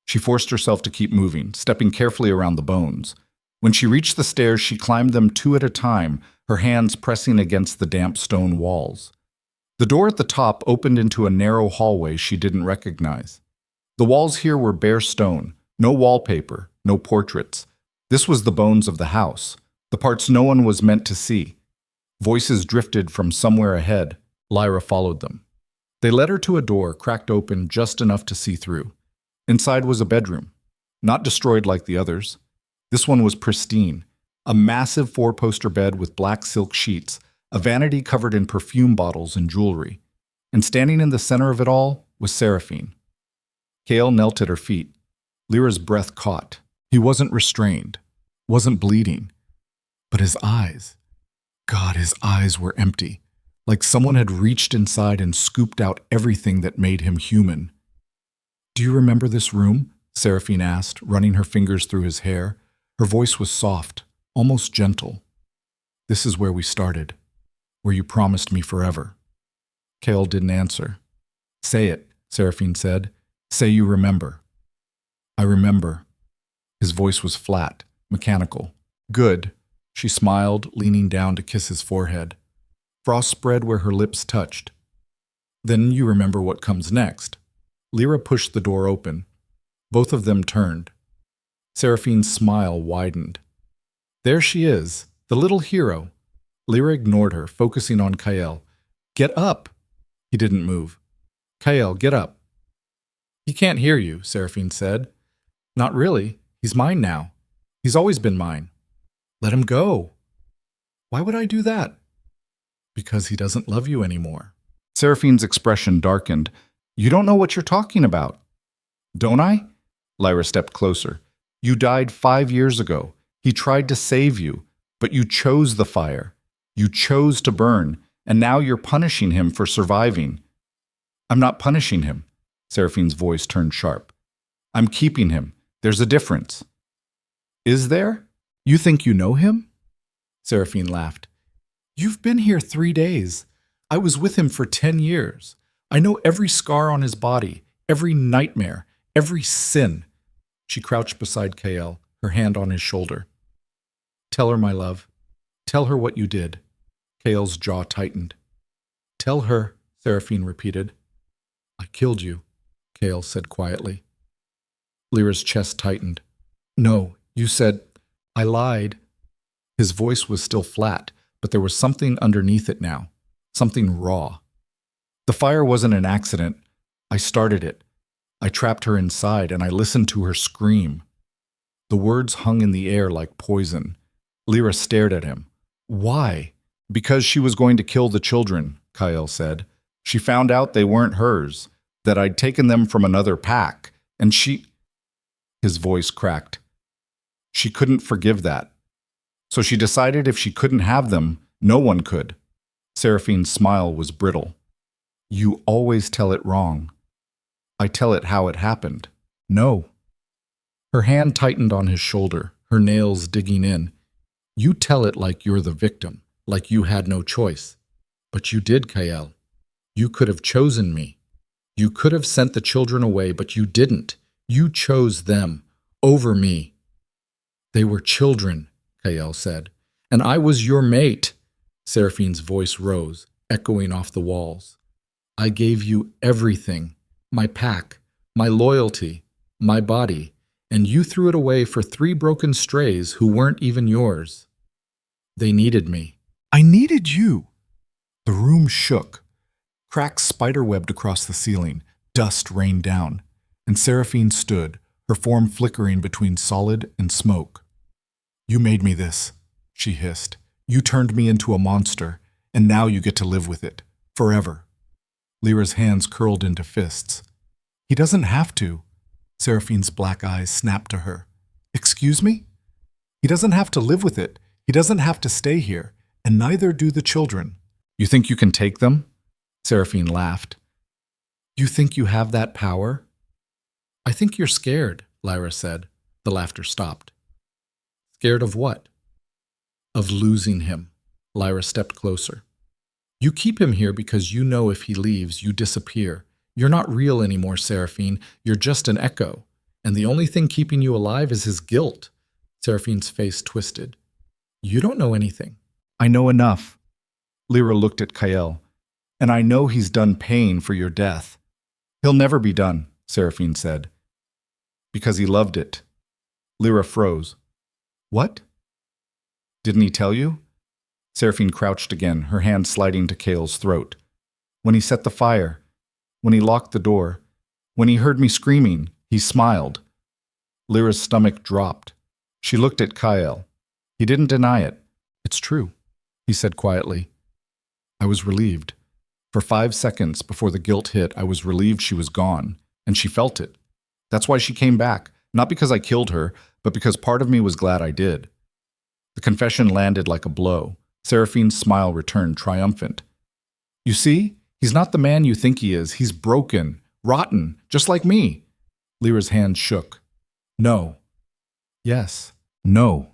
She forced herself to keep moving, stepping carefully around the bones. When she reached the stairs, she climbed them 2 at a time, her hands pressing against the damp stone walls. The door at the top opened into a narrow hallway she didn't recognize. The walls here were bare stone, no wallpaper, no portraits. This was the bones of the house, the parts no one was meant to see. Voices drifted from somewhere ahead. Lyra followed them. They led her to a door cracked open just enough to see through. Inside was a bedroom, not destroyed like the others. This one was pristine, a massive 4-poster bed with black silk sheets, a vanity covered in perfume bottles and jewelry. And standing in the center of it all was Seraphine. Kale knelt at her feet. Lyra's breath caught. He wasn't restrained, wasn't bleeding. But his eyes, God, his eyes were empty, like someone had reached inside and scooped out everything that made him human. "Do you remember this room?" Seraphine asked, running her fingers through his hair. Her voice was soft, almost gentle. "This is where we started, where you promised me forever." Kale didn't answer. "Say it," Seraphine said. "Say you remember." "I remember." His voice was flat, mechanical. "Good." She smiled, leaning down to kiss his forehead. Frost spread where her lips touched. "Then you remember what comes next." Lyra pushed the door open. Both of them turned. Seraphine's smile widened. "There she is, the little hero." Lyra ignored her, focusing on Kyle. "Get up!" He didn't move. "Kyle, get up." "He can't hear you," Seraphine said. "Not really. He's mine now. He's always been mine." "Let him go." "Why would I do that?" "Because he doesn't love you anymore." Seraphine's expression darkened. "You don't know what you're talking about." "Don't I?" Lyra stepped closer. "You died 5 years ago. He tried to save you, but you chose the fire. You chose to burn, and now you're punishing him for surviving." "I'm not punishing him." Seraphine's voice turned sharp. "I'm keeping him. There's a difference." "Is there? You think you know him?" Seraphine laughed. "You've been here 3 days. I was with him for 10 years. I know every scar on his body, every nightmare, every sin." She crouched beside Kael, her hand on his shoulder. "Tell her, my love. Tell her what you did." Kael's jaw tightened. "Tell her," Seraphine repeated. "I killed you," Kael said quietly. Lyra's chest tightened. "No, you said, I lied." His voice was still flat, but there was something underneath it now, something raw. "The fire wasn't an accident. I started it. I trapped her inside, and I listened to her scream." The words hung in the air like poison. Lyra stared at him. "Why?" "Because she was going to kill the children," Kael said. "She found out they weren't hers, that I'd taken them from another pack, and she—" His voice cracked. "She couldn't forgive that. So she decided if she couldn't have them, no one could." Seraphine's smile was brittle. "You always tell it wrong." I tell it how it happened. No. Her hand tightened on his shoulder, her nails digging in. You tell it like you're the victim, like you had no choice. But you did, Kael. You could have chosen me. You could have sent the children away, but you didn't. You chose them over me. They were children, Kael said, and I was your mate. Seraphine's voice rose, echoing off the walls. I gave you everything, my pack, my loyalty, my body, and you threw it away for 3 broken strays who weren't even yours. They needed me. I needed you. The room shook. Cracks spiderwebbed across the ceiling, dust rained down, and Seraphine stood, her form flickering between solid and smoke. You made me this, she hissed. You turned me into a monster, and now you get to live with it, forever. Lyra's hands curled into fists. He doesn't have to. Seraphine's black eyes snapped to her. Excuse me? He doesn't have to live with it. He doesn't have to stay here, and neither do the children. You think you can take them? Seraphine laughed. You think you have that power? I think you're scared, Lyra said. The laughter stopped. Scared of what? Of losing him. Lyra stepped closer. You keep him here because you know if he leaves, you disappear. You're not real anymore, Seraphine. You're just an echo. And the only thing keeping you alive is his guilt. Seraphine's face twisted. You don't know anything. I know enough. Lyra looked at Kael. And I know he's done paying for your death. He'll never be done, Seraphine said. Because he loved it. Lyra froze. What? Didn't he tell you? Seraphine crouched again, her hand sliding to Kael's throat. When he set the fire, when he locked the door, when he heard me screaming, he smiled. Lyra's stomach dropped. She looked at Kael. He didn't deny it. It's true, he said quietly. I was relieved. For 5 seconds before the guilt hit, I was relieved she was gone, and she felt it. That's why she came back, not because I killed her, but because part of me was glad I did. The confession landed like a blow. Seraphine's smile returned triumphant. You see, he's not the man you think he is. He's broken, rotten, just like me. Lyra's hand shook. No. Yes. No.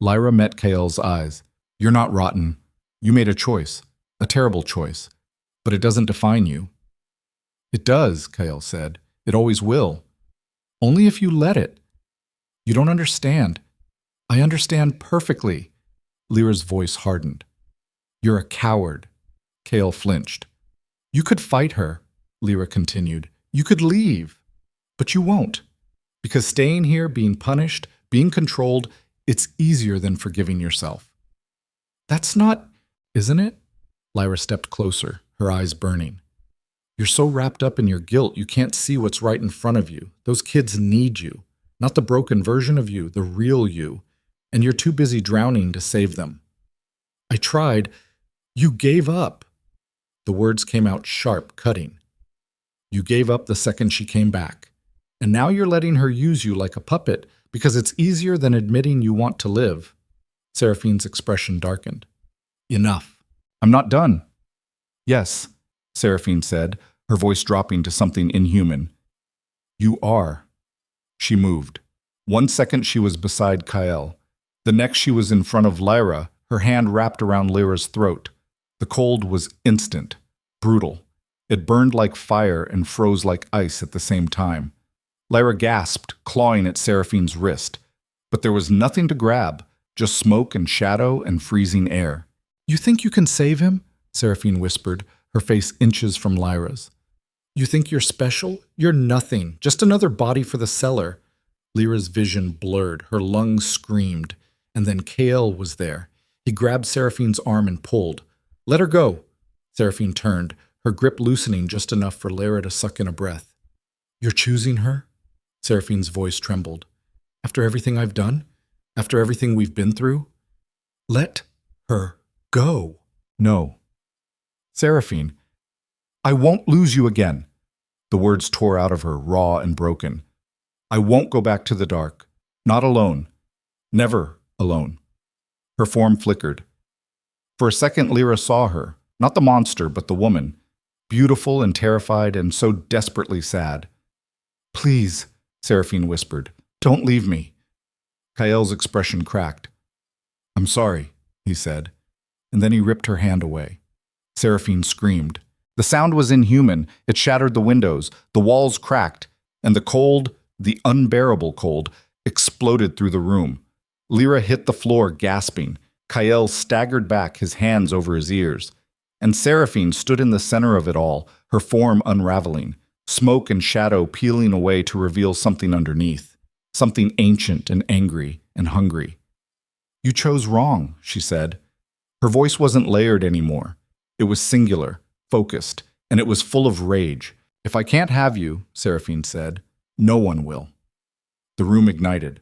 Lyra met Kael's eyes. You're not rotten. You made a choice, a terrible choice, but it doesn't define you. It does, Kael said. It always will. Only if you let it. You don't understand. I understand perfectly. Lyra's voice hardened. You're a coward. Kael flinched. You could fight her, Lyra continued. You could leave. But you won't. Because staying here, being punished, being controlled, it's easier than forgiving yourself. That's not, isn't it? Lyra stepped closer, her eyes burning. You're so wrapped up in your guilt, you can't see what's right in front of you. Those kids need you. Not the broken version of you, the real you. And you're too busy drowning to save them. I tried. You gave up. The words came out sharp, cutting. You gave up the second she came back. And now you're letting her use you like a puppet because it's easier than admitting you want to live. Seraphine's expression darkened. Enough. I'm not done. Yes, Seraphine said, her voice dropping to something inhuman. You are. She moved. 1 second she was beside Kael. The next she was in front of Lyra, her hand wrapped around Lyra's throat. The cold was instant, brutal. It burned like fire and froze like ice at the same time. Lyra gasped, clawing at Seraphine's wrist. But there was nothing to grab, just smoke and shadow and freezing air. You think you can save him? Seraphine whispered, her face inches from Lyra's. You think you're special? You're nothing, just another body for the cellar. Lyra's vision blurred, her lungs screamed, and then Kael was there. He grabbed Seraphine's arm and pulled. Let her go. Seraphine turned, her grip loosening just enough for Lyra to suck in a breath. You're choosing her? Seraphine's voice trembled. After everything I've done? After everything we've been through? Let her go. No. Seraphine, I won't lose you again. The words tore out of her, raw and broken. I won't go back to the dark. Not alone. Never alone. Her form flickered. For a second, Lyra saw her, not the monster, but the woman. beautiful and terrified and so desperately sad. "Please," Seraphine whispered, "don't leave me." Kael's expression cracked. "I'm sorry," he said, and then he ripped her hand away. Seraphine screamed. The sound was inhuman. It shattered the windows, the walls cracked, and the cold, the unbearable cold, exploded through the room. Lyra hit the floor, gasping. Kael staggered back, his hands over his ears. And Seraphine stood in the center of it all, her form unraveling, smoke and shadow peeling away to reveal something underneath, something ancient and angry and hungry. "You chose wrong," she said. Her voice wasn't layered anymore. It was singular, focused, and it was full of rage. "If I can't have you," Seraphine said, "no one will." The room ignited,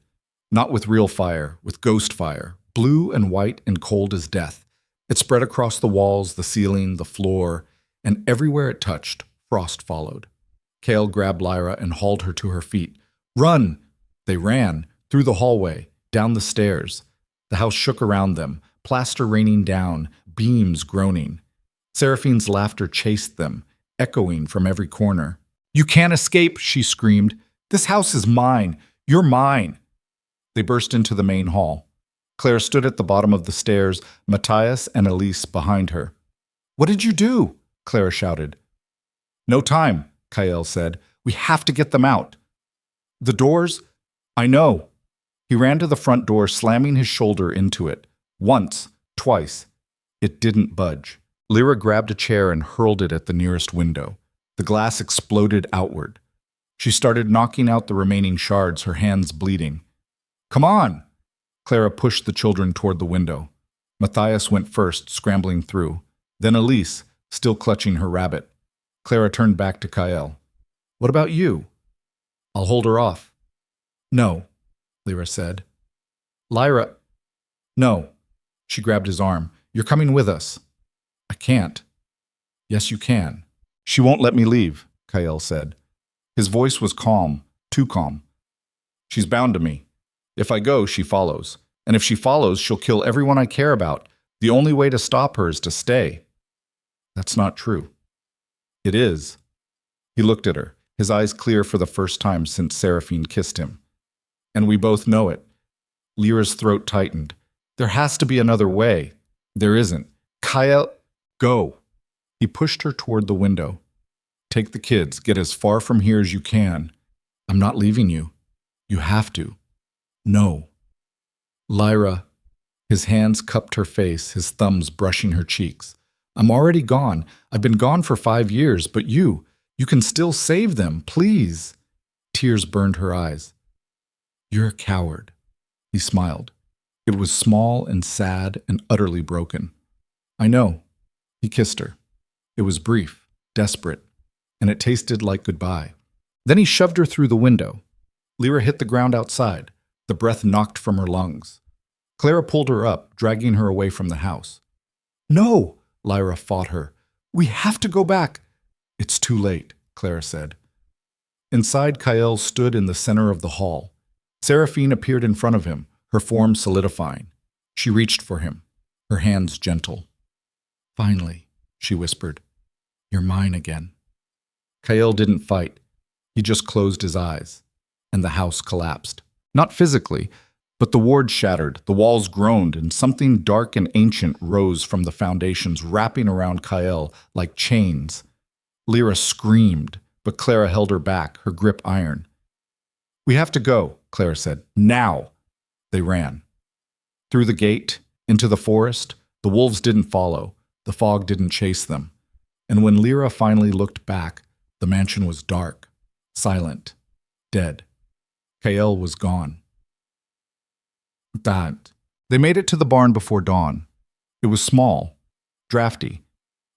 not with real fire, with ghost fire, blue and white and cold as death. It spread across the walls, the ceiling, the floor, and everywhere it touched, frost followed. Kael grabbed Lyra and hauled her to her feet. "Run!" They ran, through the hallway, down the stairs. The house shook around them, plaster raining down, beams groaning. Seraphine's laughter chased them, echoing from every corner. "You can't escape," she screamed. "This house is mine. You're mine." They burst into the main hall. Claire stood at the bottom of the stairs, Matthias and Elise behind her. "What did you do?" Claire shouted. "No time," Kael said. "We have to get them out." "The doors?" "I know." He ran to the front door, slamming his shoulder into it. Once, twice. It didn't budge. Lyra grabbed a chair and hurled it at the nearest window. The glass exploded outward. She started knocking out the remaining shards, her hands bleeding. "Come on!" Clara pushed the children toward the window. Matthias went first, scrambling through. Then Elise, still clutching her rabbit. Clara turned back to Kael. "What about you?" "I'll hold her off." "No," Lyra said. "Lyra—" "No." She grabbed his arm. "You're coming with us." "I can't." "Yes, you can." "She won't let me leave," Kael said. His voice was calm, too calm. "She's bound to me. If I go, she follows. And if she follows, she'll kill everyone I care about. The only way to stop her is to stay." "That's not true." "It is." He looked at her, his eyes clear for the first time since Seraphine kissed him. "And we both know it." Lyra's throat tightened. "There has to be another way." "There isn't." "Kael, go." He pushed her toward the window. "Take the kids. Get as far from here as you can." "I'm not leaving you." "You have to." "No." "Lyra." His hands cupped her face, his thumbs brushing her cheeks. "I'm already gone. I've been gone for 5 years, but you can still save them, please." Tears burned her eyes. "You're a coward." He smiled. It was small and sad and utterly broken. "I know." He kissed her. It was brief, desperate, and it tasted like goodbye. Then he shoved her through the window. Lyra hit the ground outside. The breath knocked from her lungs. Clara pulled her up, dragging her away from the house. "No!" Lyra fought her. "We have to go back." "It's too late," Clara said. Inside, Kael stood in the center of the hall. Seraphine appeared in front of him, her form solidifying. She reached for him, her hands gentle. "Finally," she whispered, "you're mine again." Kael didn't fight. He just closed his eyes, and the house collapsed. Not physically, but the ward shattered, the walls groaned, and something dark and ancient rose from the foundations, wrapping around Kael like chains. Lyra screamed, but Clara held her back, her grip iron. "We have to go," Clara said. "Now!" They ran. Through the gate, into the forest. The wolves didn't follow. The fog didn't chase them. And when Lyra finally looked back, the mansion was dark, silent, dead. Kael was gone. They made it to the barn before dawn. It was small, drafty,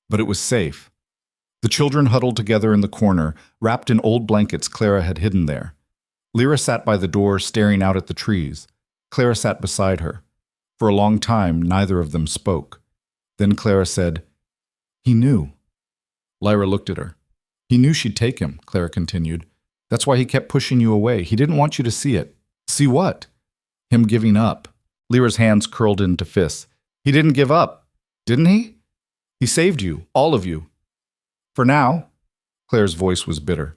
but it was safe. The children huddled together in the corner, wrapped in old blankets Clara had hidden there. Lyra sat by the door, staring out at the trees. Clara sat beside her. For a long time, neither of them spoke. Then Clara said, "He knew." Lyra looked at her. "He knew she'd take him," Clara continued. "That's why he kept pushing you away. He didn't want you to see it." "See what?" "Him giving up." Lyra's hands curled into fists. "He didn't give up, didn't he? He saved you, all of you." For now, Claire's voice was bitter.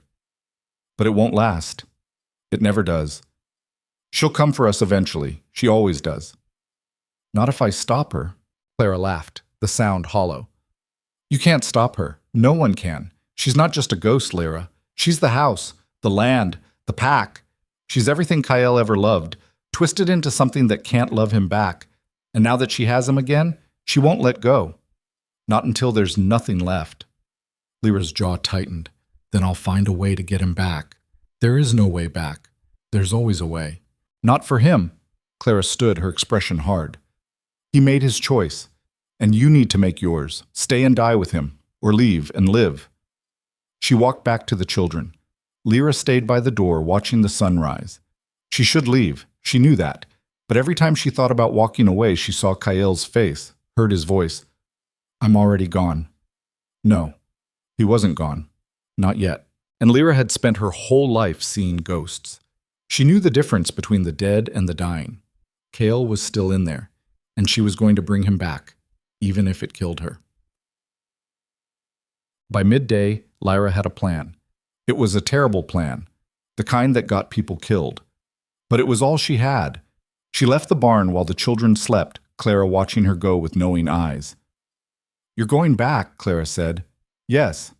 But it won't last. It never does. She'll come for us eventually. She always does. Not if I stop her, Clara laughed, the sound hollow. You can't stop her. No one can. She's not just a ghost, Lyra. She's the house, the land, the pack. She's everything Kyle ever loved, twisted into something that can't love him back. And now that she has him again, she won't let go. Not until there's nothing left. Lyra's jaw tightened. Then I'll find a way to get him back. There is no way back. There's always a way. Not for him. Clara stood, her expression hard. He made his choice, and you need to make yours. Stay and die with him, or leave and live. She walked back to the children. Lyra stayed by the door, watching the sun rise. She should leave, she knew that, but every time she thought about walking away, she saw Kyle's face, heard his voice. I'm already gone. No, he wasn't gone. Not yet. And Lyra had spent her whole life seeing ghosts. She knew the difference between the dead and the dying. Kale was still in there, and she was going to bring him back, even if it killed her. By midday, Lyra had a plan. It was a terrible plan, the kind that got people killed. But it was all she had. She left the barn while the children slept, Clara watching her go with knowing eyes. You're going back, Clara said. Yes.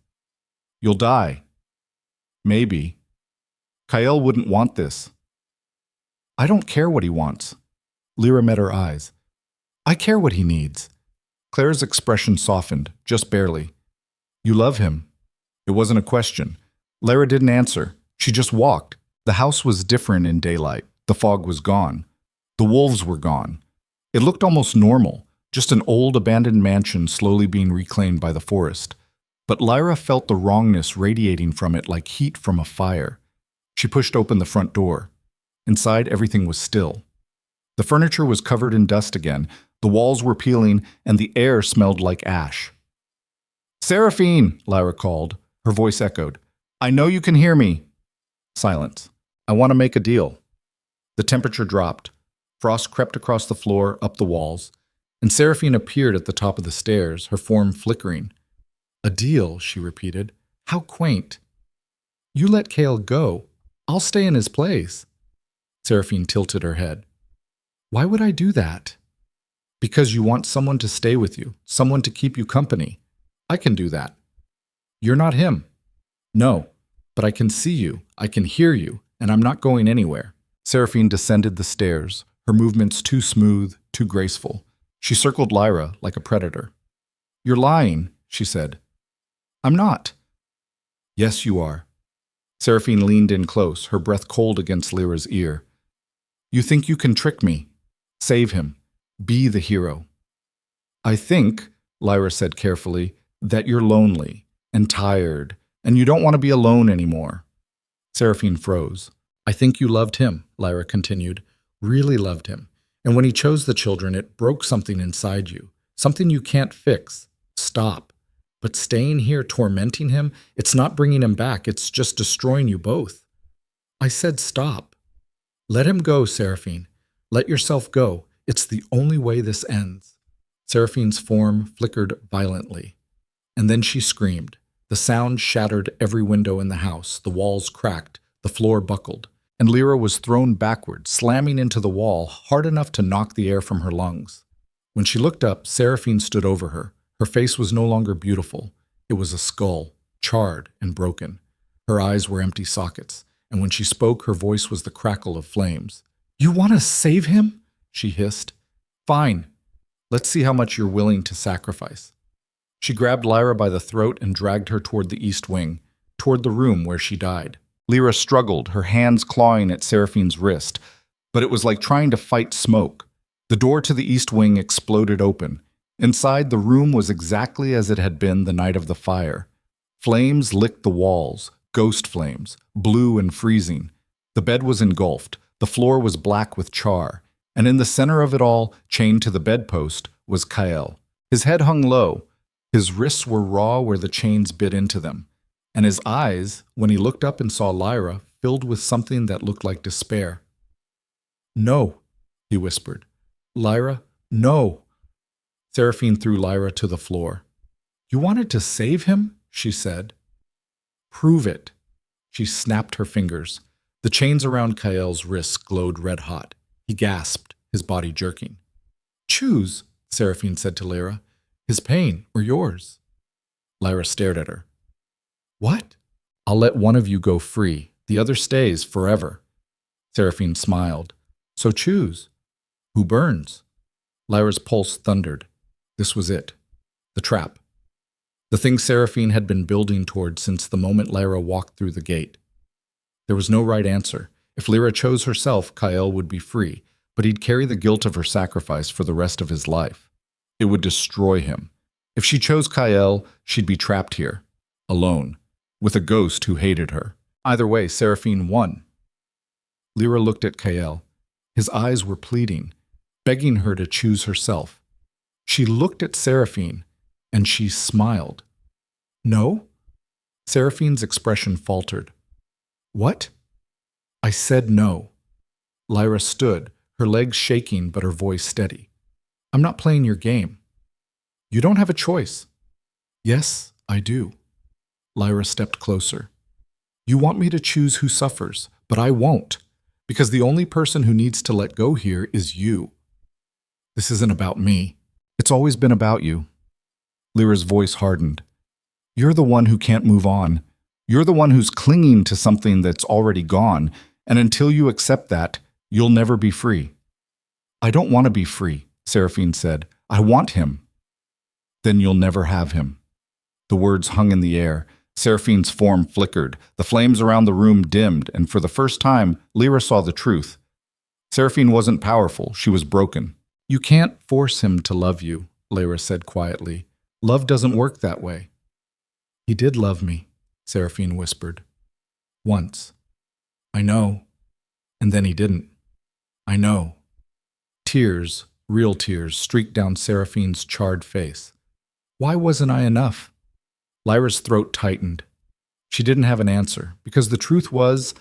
You'll die. Maybe. Kyle wouldn't want this. I don't care what he wants. Lyra met her eyes. I care what he needs. Clara's expression softened, just barely. You love him. It wasn't a question. Lyra didn't answer. She just walked. The house was different in daylight. The fog was gone. The wolves were gone. It looked almost normal, just an old abandoned mansion slowly being reclaimed by the forest. But Lyra felt the wrongness radiating from it like heat from a fire. She pushed open the front door. Inside, everything was still. The furniture was covered in dust again, the walls were peeling, and the air smelled like ash. Seraphine, Lyra called. Her voice echoed. I know you can hear me. Silence. I want to make a deal. The temperature dropped. Frost crept across the floor, up the walls, and Seraphine appeared at the top of the stairs, her form flickering. A deal, she repeated. How quaint. You let Kale go. I'll stay in his place. Seraphine tilted her head. Why would I do that? Because you want someone to stay with you, someone to keep you company. I can do that. You're not him. No, but I can see you, I can hear you, and I'm not going anywhere. Seraphine descended the stairs, her movements too smooth, too graceful. She circled Lyra like a predator. You're lying, she said. I'm not. Yes, you are. Seraphine leaned in close, her breath cold against Lyra's ear. You think you can trick me, save him, be the hero. I think, Lyra said carefully, that you're lonely and tired, and you don't want to be alone anymore. Seraphine froze. I think you loved him, Lyra continued, really loved him. And when he chose the children, it broke something inside you, something you can't fix. Stop. But staying here tormenting him, it's not bringing him back, it's just destroying you both. I said stop. Let him go, Seraphine. Let yourself go. It's the only way this ends. Seraphine's form flickered violently. And then she screamed. The sound shattered every window in the house. The walls cracked. The floor buckled. And Lyra was thrown backward, slamming into the wall hard enough to knock the air from her lungs. When she looked up, Seraphine stood over her. Her face was no longer beautiful. It was a skull, charred and broken. Her eyes were empty sockets, and when she spoke, her voice was the crackle of flames. You want to save him? She hissed. Fine. Let's see how much you're willing to sacrifice. She grabbed Lyra by the throat and dragged her toward the east wing, toward the room where she died. Lyra struggled, her hands clawing at Seraphine's wrist, but it was like trying to fight smoke. The door to the east wing exploded open. Inside, the room was exactly as it had been the night of the fire. Flames licked the walls, ghost flames, blue and freezing. The bed was engulfed, the floor was black with char, and in the center of it all, chained to the bedpost, was Kyle. His head hung low, his wrists were raw where the chains bit into them, and his eyes, when he looked up and saw Lyra, filled with something that looked like despair. No, he whispered. Lyra, no. Seraphine threw Lyra to the floor. You wanted to save him? she said. Prove it. She snapped her fingers. The chains around Kael's wrists glowed red hot. He gasped, his body jerking. Choose, Seraphine said to Lyra. His pain or yours? Lyra stared at her. What? I'll let one of you go free. The other stays forever. Seraphine smiled. So choose. Who burns? Lyra's pulse thundered. This was it. The trap. The thing Seraphine had been building toward since the moment Lyra walked through the gate. There was no right answer. If Lyra chose herself, Kael would be free, but he'd carry the guilt of her sacrifice for the rest of his life. It would destroy him. If she chose Kael, she'd be trapped here, alone, with a ghost who hated her. Either way, Seraphine won. Lyra looked at Kael. His eyes were pleading, begging her to choose herself. She looked at Seraphine, and she smiled. No? Seraphine's expression faltered. What? I said no. Lyra stood, her legs shaking but her voice steady. I'm not playing your game. You don't have a choice. Yes, I do. Lyra stepped closer. You want me to choose who suffers, but I won't, because the only person who needs to let go here is you. This isn't about me. It's always been about you. Lyra's voice hardened. You're the one who can't move on. You're the one who's clinging to something that's already gone, and until you accept that, you'll never be free. I don't want to be free, Seraphine said. I want him. Then you'll never have him. The words hung in the air. Seraphine's form flickered. The flames around the room dimmed, and for the first time, Lyra saw the truth. Seraphine wasn't powerful. She was broken. You can't force him to love you, Lyra said quietly. Love doesn't work that way. He did love me, Seraphine whispered. Once. I know. And then he didn't. I know. Tears, real tears, streaked down Seraphine's charred face. Why wasn't I enough? Lyra's throat tightened. She didn't have an answer, because the truth was,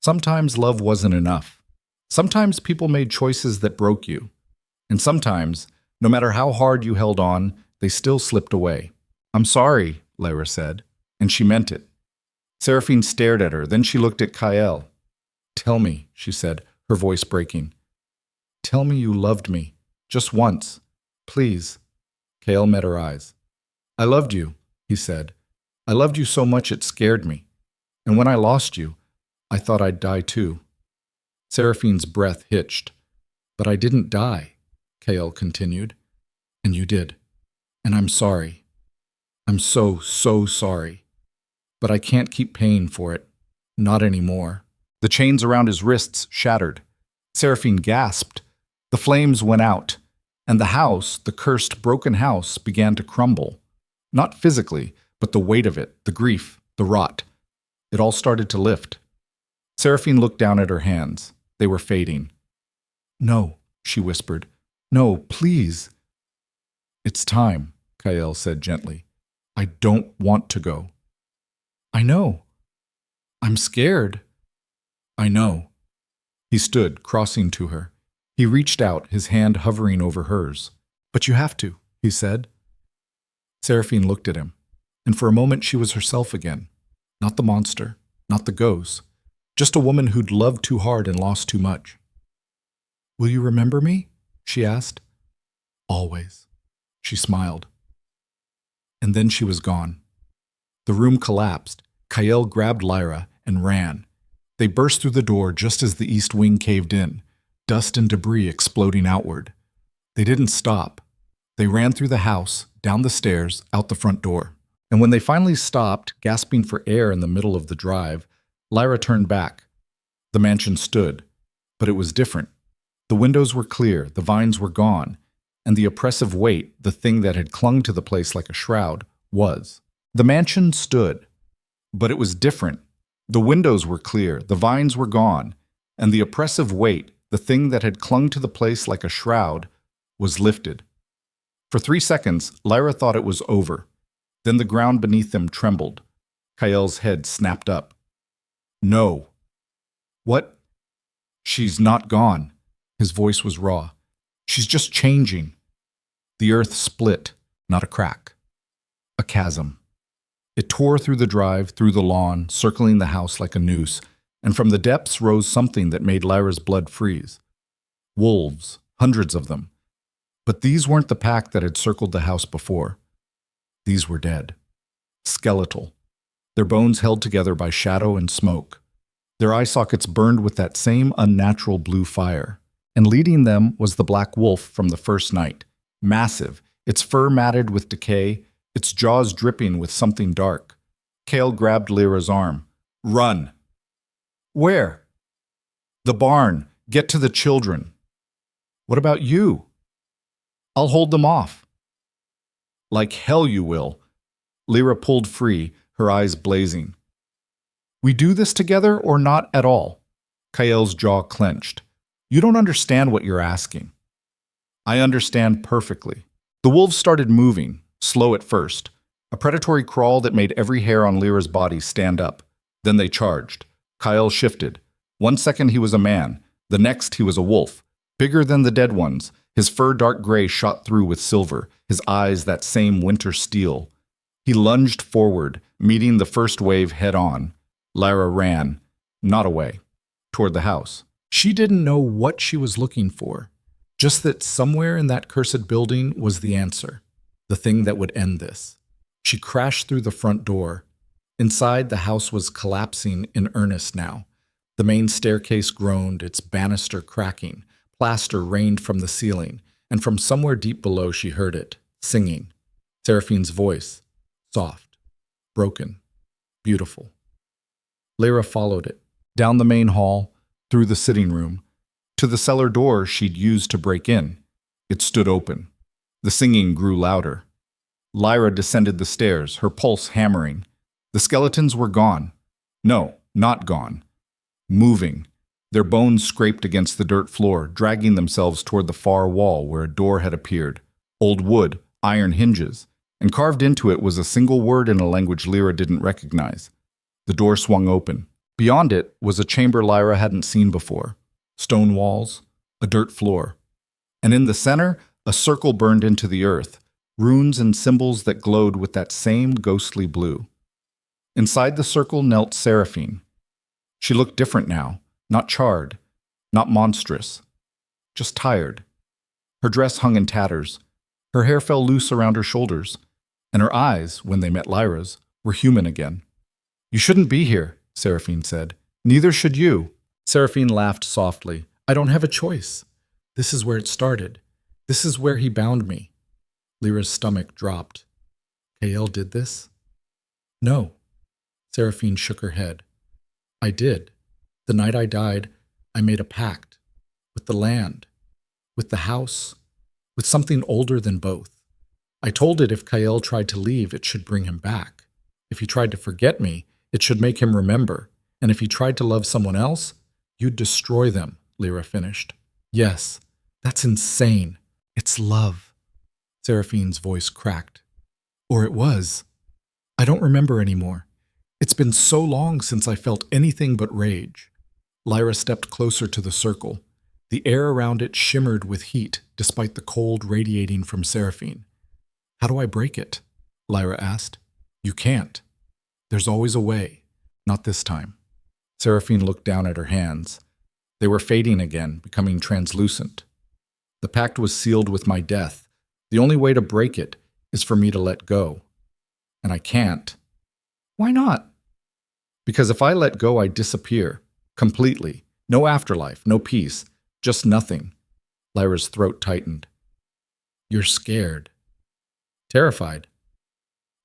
sometimes love wasn't enough. Sometimes people made choices that broke you. And sometimes, no matter how hard you held on, they still slipped away. I'm sorry, Lyra said, and she meant it. Seraphine stared at her, then she looked at Kael. Tell me, she said, her voice breaking. Tell me you loved me, just once, please. Kael met her eyes. I loved you, he said. I loved you so much it scared me. And when I lost you, I thought I'd die too. Seraphine's breath hitched. But I didn't die, Kael continued. And you did. And I'm sorry. I'm so sorry. But I can't keep paying for it. Not anymore. The chains around his wrists shattered. Seraphine gasped. The flames went out, and the house, the cursed, broken house, began to crumble. Not physically, but the weight of it, the grief, the rot. It all started to lift. Seraphine looked down at her hands. They were fading. No, she whispered. No, please. It's time, Kael said gently. I don't want to go. I know. I'm scared. I know. He stood, crossing to her. He reached out, his hand hovering over hers. But you have to, he said. Seraphine looked at him, and for a moment she was herself again. Not the monster, not the ghost, just a woman who'd loved too hard and lost too much. Will you remember me? She asked. Always. She smiled. And then she was gone. The room collapsed. Kael grabbed Lyra and ran. They burst through the door just as the east wing caved in, dust and debris exploding outward. They didn't stop. They ran through the house, down the stairs, out the front door. And when they finally stopped, gasping for air in the middle of the drive, Lyra turned back. The mansion stood, but it was different. The windows were clear, the vines were gone, and the oppressive weight, the thing that had clung to the place like a shroud, was. The mansion stood, but it was different. The windows were clear, the vines were gone, and the oppressive weight, the thing that had clung to the place like a shroud, was lifted. For 3 seconds, Lyra thought it was over. Then the ground beneath them trembled. Kael's head snapped up. No. What? She's not gone. His voice was raw. She's just changing. The earth split, not a crack. A chasm. It tore through the drive, through the lawn, circling the house like a noose, and from the depths rose something that made Lyra's blood freeze. Wolves, hundreds of them. But these weren't the pack that had circled the house before. These were dead. Skeletal. Their bones held together by shadow and smoke. Their eye sockets burned with that same unnatural blue fire. And leading them was the black wolf from the first night. Massive, its fur matted with decay, its jaws dripping with something dark. Kale grabbed Lyra's arm. Run! Where? The barn. Get to the children. What about you? I'll hold them off. Like hell you will. Lyra pulled free, her eyes blazing. We do this together or not at all? Kael's jaw clenched. You don't understand what you're asking. I understand perfectly. The wolves started moving, slow at first. A predatory crawl that made every hair on Lyra's body stand up. Then they charged. Kael shifted. 1 second he was a man. The next he was a wolf. Bigger than the dead ones. His fur dark gray shot through with silver. His eyes that same winter steel. He lunged forward, meeting the first wave head on. Lyra ran, not away, toward the house. She didn't know what she was looking for, just that somewhere in that cursed building was the answer, the thing that would end this. She crashed through the front door. Inside, the house was collapsing in earnest now. The main staircase groaned, its banister cracking. Plaster rained from the ceiling, and from somewhere deep below she heard it, singing. Seraphine's voice, soft, broken, beautiful. Lyra followed it, down the main hall, through the sitting room, to the cellar door she'd used to break in. It stood open. The singing grew louder. Lyra descended the stairs, her pulse hammering. The skeletons were gone. No, not gone. Moving. Their bones scraped against the dirt floor, dragging themselves toward the far wall where a door had appeared. Old wood, iron hinges, and carved into it was a single word in a language Lyra didn't recognize. The door swung open. Beyond it was a chamber Lyra hadn't seen before. Stone walls, a dirt floor. And in the center, a circle burned into the earth, runes and symbols that glowed with that same ghostly blue. Inside the circle knelt Seraphine. She looked different now, not charred, not monstrous, just tired. Her dress hung in tatters. Her hair fell loose around her shoulders, and her eyes, when they met Lyra's, were human again. You shouldn't be here, Seraphine said. Neither should you. Seraphine laughed softly. I don't have a choice. This is where it started. This is where he bound me. Lyra's stomach dropped. Kael did this? No. Seraphine shook her head. I did. The night I died, I made a pact. With the land. With the house. With something older than both. I told it if Kael tried to leave, it should bring him back. If he tried to forget me, it should make him remember. And if he tried to love someone else, you'd destroy them, Lyra finished. Yes, that's insane. It's love. Seraphine's voice cracked. Or it was. I don't remember anymore. It's been so long since I felt anything but rage. Lyra stepped closer to the circle. The air around it shimmered with heat, despite the cold radiating from Seraphine. How do I break it? Lyra asked. You can't. There's always a way. Not this time. Seraphine looked down at her hands. They were fading again, becoming translucent. The pact was sealed with my death. The only way to break it is for me to let go. And I can't. Why not? Because if I let go, I disappear. Completely. No afterlife, no peace, just nothing. Lyra's throat tightened. You're scared. Terrified.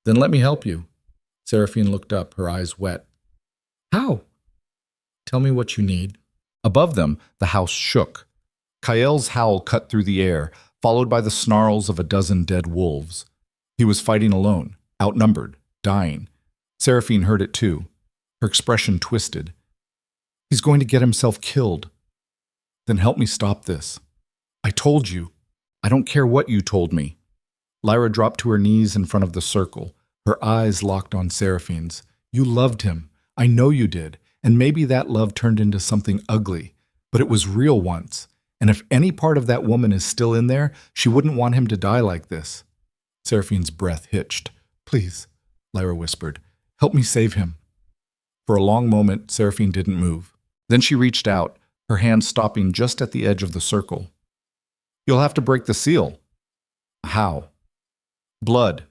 Then let me help you. Seraphine looked up, her eyes wet. How? Tell me what you need. Above them, the house shook. Kael's howl cut through the air, followed by the snarls of a dozen dead wolves. He was fighting alone, outnumbered, dying. Seraphine heard it too. Her expression twisted. He's going to get himself killed. Then help me stop this. I told you. I don't care what you told me. Lyra dropped to her knees in front of the circle, her eyes locked on Seraphine's. You loved him. I know you did. And maybe that love turned into something ugly. But it was real once. And if any part of that woman is still in there, she wouldn't want him to die like this. Seraphine's breath hitched. Please, Lyra whispered. Help me save him. For a long moment, Seraphine didn't move. Then she reached out, her hand stopping just at the edge of the circle. You'll have to break the seal. How? Blood.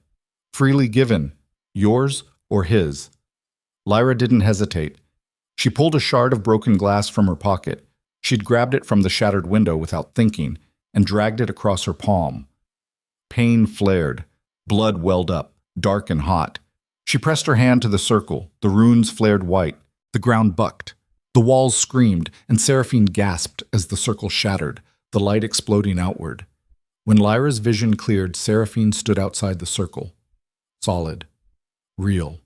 Freely given. Yours or his. Lyra didn't hesitate. She pulled a shard of broken glass from her pocket. She'd grabbed it from the shattered window without thinking and dragged it across her palm. Pain flared. Blood welled up, dark and hot. She pressed her hand to the circle. The runes flared white. The ground bucked. The walls screamed, and Seraphine gasped as the circle shattered, the light exploding outward. When Lyra's vision cleared, Seraphine stood outside the circle. Solid. Real.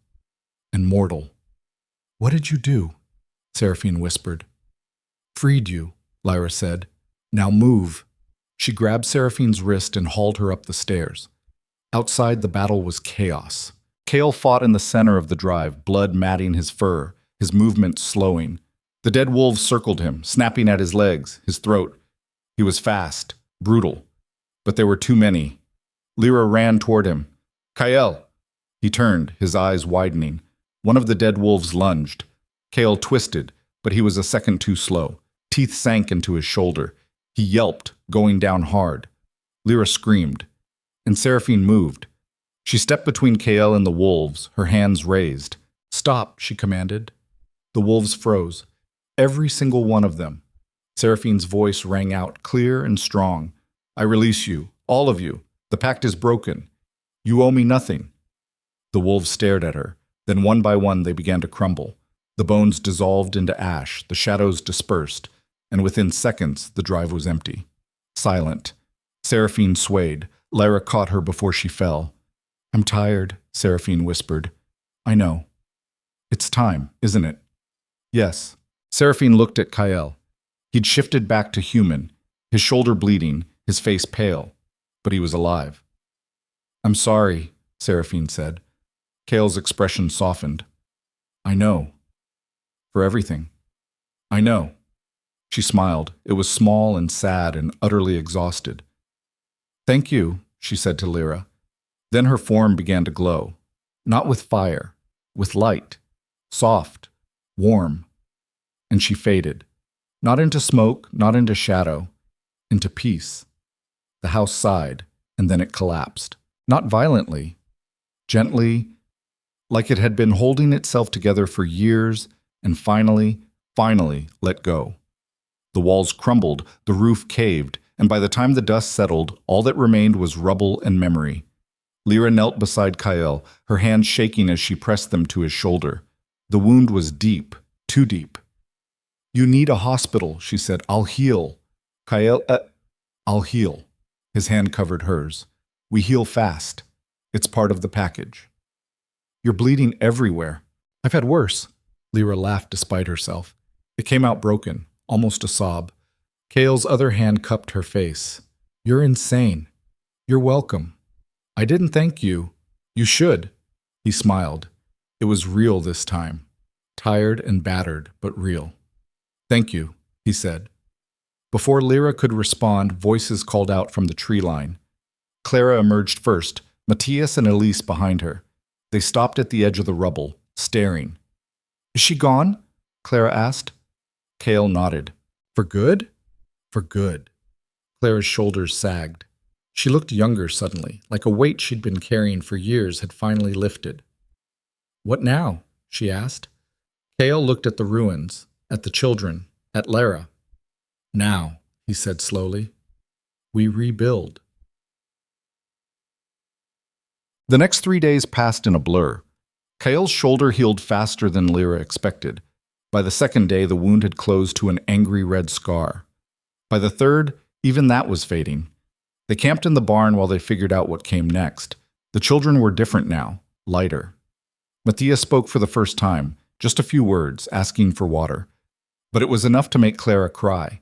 And mortal. What did you do? Seraphine whispered. Freed you, Lyra said. Now move. She grabbed Seraphine's wrist and hauled her up the stairs. Outside, the battle was chaos. Kale fought in the center of the drive, blood matting his fur, his movements slowing. The dead wolves circled him, snapping at his legs, his throat. He was fast, brutal. But there were too many. Lyra ran toward him. Kyle! He turned, his eyes widening. One of the dead wolves lunged. Kale twisted, but he was a second too slow. Teeth sank into his shoulder. He yelped, going down hard. Lyra screamed. And Seraphine moved. She stepped between Kale and the wolves, her hands raised. Stop, she commanded. The wolves froze. Every single one of them. Seraphine's voice rang out, clear and strong. I release you, all of you. The pact is broken. You owe me nothing. The wolves stared at her. Then one by one they began to crumble. The bones dissolved into ash, the shadows dispersed, and within seconds the drive was empty. Silent. Seraphine swayed. Lyra caught her before she fell. I'm tired, Seraphine whispered. I know. It's time, isn't it? Yes. Seraphine looked at Kyle. He'd shifted back to human, his shoulder bleeding, his face pale, but he was alive. I'm sorry, Seraphine said. Kale's expression softened. I know. For everything. I know. She smiled. It was small and sad and utterly exhausted. Thank you, she said to Lyra. Then her form began to glow. Not with fire, with light. Soft, warm. And she faded. Not into smoke, not into shadow. Into peace. The house sighed, and then it collapsed. Not violently. Gently, like it had been holding itself together for years, and finally let go. The walls crumbled, the roof caved, and by the time the dust settled, all that remained was rubble and memory. Lyra knelt beside Kyle, her hands shaking as she pressed them to his shoulder. The wound was deep, too deep. You need a hospital, she said. I'll heal. Kyle, I'll heal. His hand covered hers. We heal fast. It's part of the package. You're bleeding everywhere. I've had worse. Lyra laughed despite herself. It came out broken, almost a sob. Kale's other hand cupped her face. You're insane. You're welcome. I didn't thank you. You should. He smiled. It was real this time. Tired and battered, but real. Thank you, he said. Before Lyra could respond, voices called out from the tree line. Clara emerged first, Matthias and Elise behind her. They stopped at the edge of the rubble, staring. Is she gone? Clara asked. Kale nodded. For good? For good. Clara's shoulders sagged. She looked younger suddenly, like a weight she'd been carrying for years had finally lifted. What now? She asked. Kale looked at the ruins, at the children, at Lyra. Now, he said slowly, we rebuild. The next 3 days passed in a blur. Kale's shoulder healed faster than Lyra expected. By the second day, the wound had closed to an angry red scar. By the third, even that was fading. They camped in the barn while they figured out what came next. The children were different now, lighter. Matthias spoke for the first time, just a few words, asking for water. But it was enough to make Clara cry.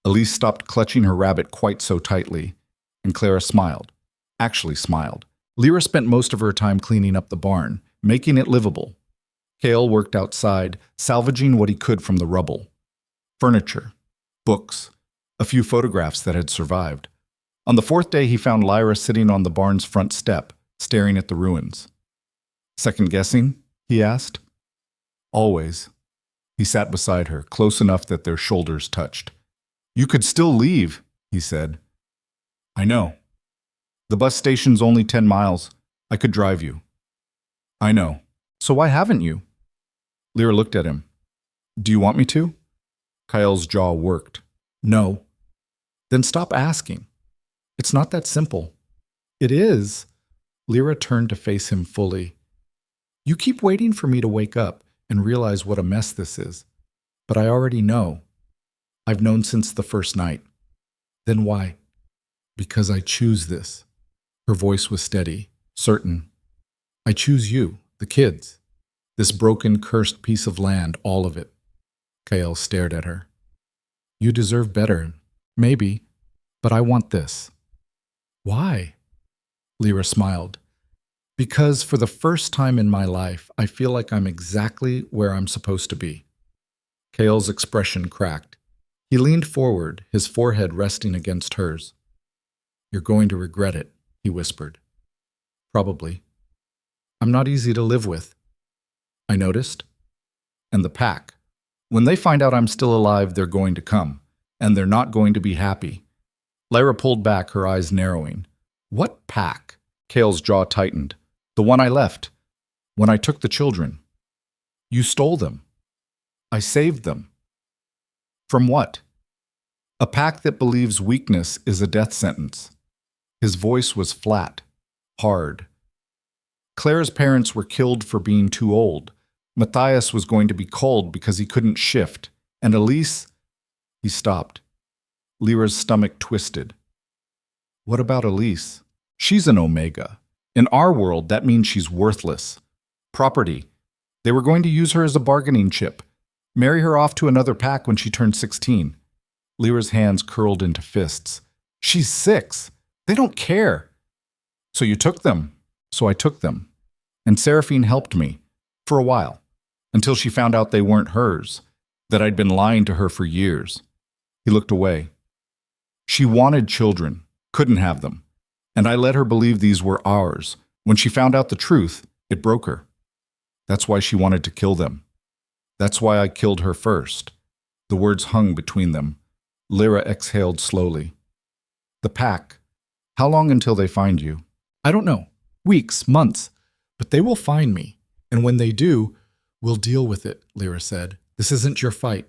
Elise stopped clutching her rabbit quite so tightly, and Clara smiled. Actually smiled. Lyra spent most of her time cleaning up the barn, making it livable. Kale worked outside, salvaging what he could from the rubble. Furniture, books, a few photographs that had survived. On the fourth day, he found Lyra sitting on the barn's front step, staring at the ruins. Second guessing, he asked. Always. He sat beside her, close enough that their shoulders touched. You could still leave, he said. I know. The bus station's only 10 miles. I could drive you. I know. So why haven't you? Lyra looked at him. Do you want me to? Kyle's jaw worked. No. Then stop asking. It's not that simple. It is. Lyra turned to face him fully. You keep waiting for me to wake up and realize what a mess this is. But I already know. I've known since the first night. Then why? Because I choose this. Her voice was steady, certain. I choose you, the kids. This broken, cursed piece of land, all of it. Kael stared at her. You deserve better, maybe, but I want this. Why? Lyra smiled. Because for the first time in my life, I feel like I'm exactly where I'm supposed to be. Kael's expression cracked. He leaned forward, his forehead resting against hers. You're going to regret it, he whispered. Probably. I'm not easy to live with. I noticed. And the pack. When they find out I'm still alive, they're going to come, and they're not going to be happy. Lyra pulled back, her eyes narrowing. What pack? Kael's jaw tightened. The one I left. When I took the children. You stole them. I saved them. From what? A pack that believes weakness is a death sentence. His voice was flat, hard. Claire's parents were killed for being too old. Matthias was going to be cold because he couldn't shift. And Elise... He stopped. Lyra's stomach twisted. What about Elise? She's an Omega. In our world, that means she's worthless. Property. They were going to use her as a bargaining chip. Marry her off to another pack when she turned 16. Lyra's hands curled into fists. She's 6. They don't care. So you took them. So I took them. And Seraphine helped me. For a while. Until she found out they weren't hers. That I'd been lying to her for years. He looked away. She wanted children. Couldn't have them. And I let her believe these were ours. When she found out the truth, it broke her. That's why she wanted to kill them. That's why I killed her first. The words hung between them. Lyra exhaled slowly. The pack. How long until they find you? I don't know. Weeks, months. But they will find me. And when they do, we'll deal with it, Lyra said. This isn't your fight.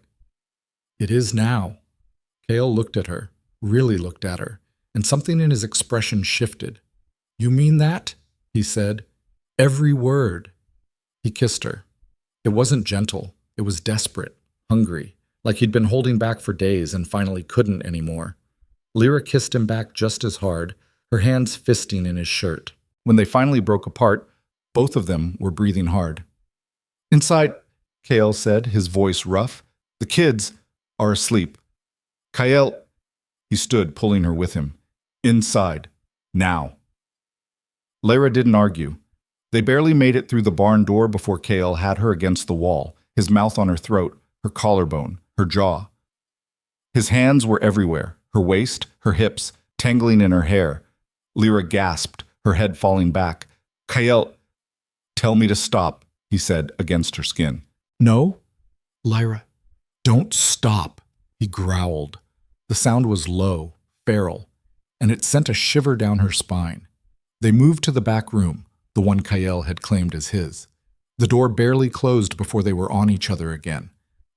It is now. Kael looked at her, really looked at her, and something in his expression shifted. You mean that? He said. Every word. He kissed her. It wasn't gentle. It was desperate, hungry, like he'd been holding back for days and finally couldn't anymore. Lyra kissed him back just as hard, her hands fisting in his shirt. When they finally broke apart, both of them were breathing hard. Inside, Kael said, his voice rough, the kids are asleep. Kael, he stood, pulling her with him. Inside. Now. Lyra didn't argue. They barely made it through the barn door before Kael had her against the wall, his mouth on her throat, her collarbone, her jaw. His hands were everywhere, her waist, her hips, tangling in her hair. Lyra gasped, her head falling back. Kael, tell me to stop, he said against her skin. No? Lyra, don't stop, he growled. The sound was low, feral, and it sent a shiver down her spine. They moved to the back room, the one Kael had claimed as his. The door barely closed before they were on each other again.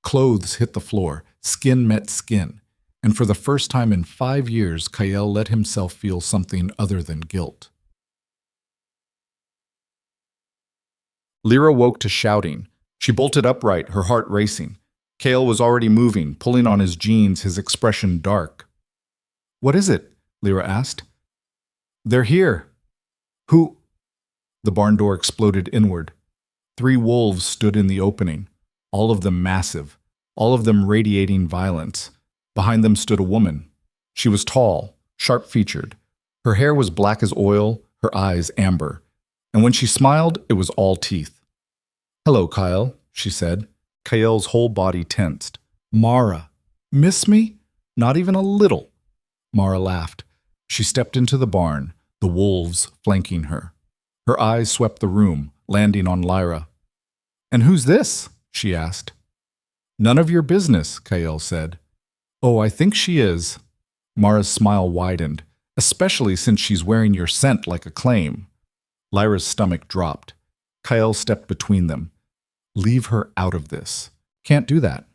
Clothes hit the floor, skin met skin, and for the first time in 5 years, Kael let himself feel something other than guilt. Lyra woke to shouting. She bolted upright, her heart racing. Kael was already moving, pulling on his jeans, his expression dark. What is it? Lyra asked. They're here. Who? The barn door exploded inward. 3 wolves stood in the opening, all of them massive, all of them radiating violence. Behind them stood a woman. She was tall, sharp-featured. Her hair was black as oil, her eyes amber. And when she smiled, it was all teeth. Hello, Kyle, she said. Kael's whole body tensed. Mara. Miss me? Not even a little. Mara laughed. She stepped into the barn, the wolves flanking her. Her eyes swept the room, landing on Lyra. "And who's this?" she asked. "None of your business," Kael said. "Oh, I think she is." Mara's smile widened, "especially since she's wearing your scent like a claim." Lyra's stomach dropped. Kael stepped between them. "Leave her out of this." "Can't do that."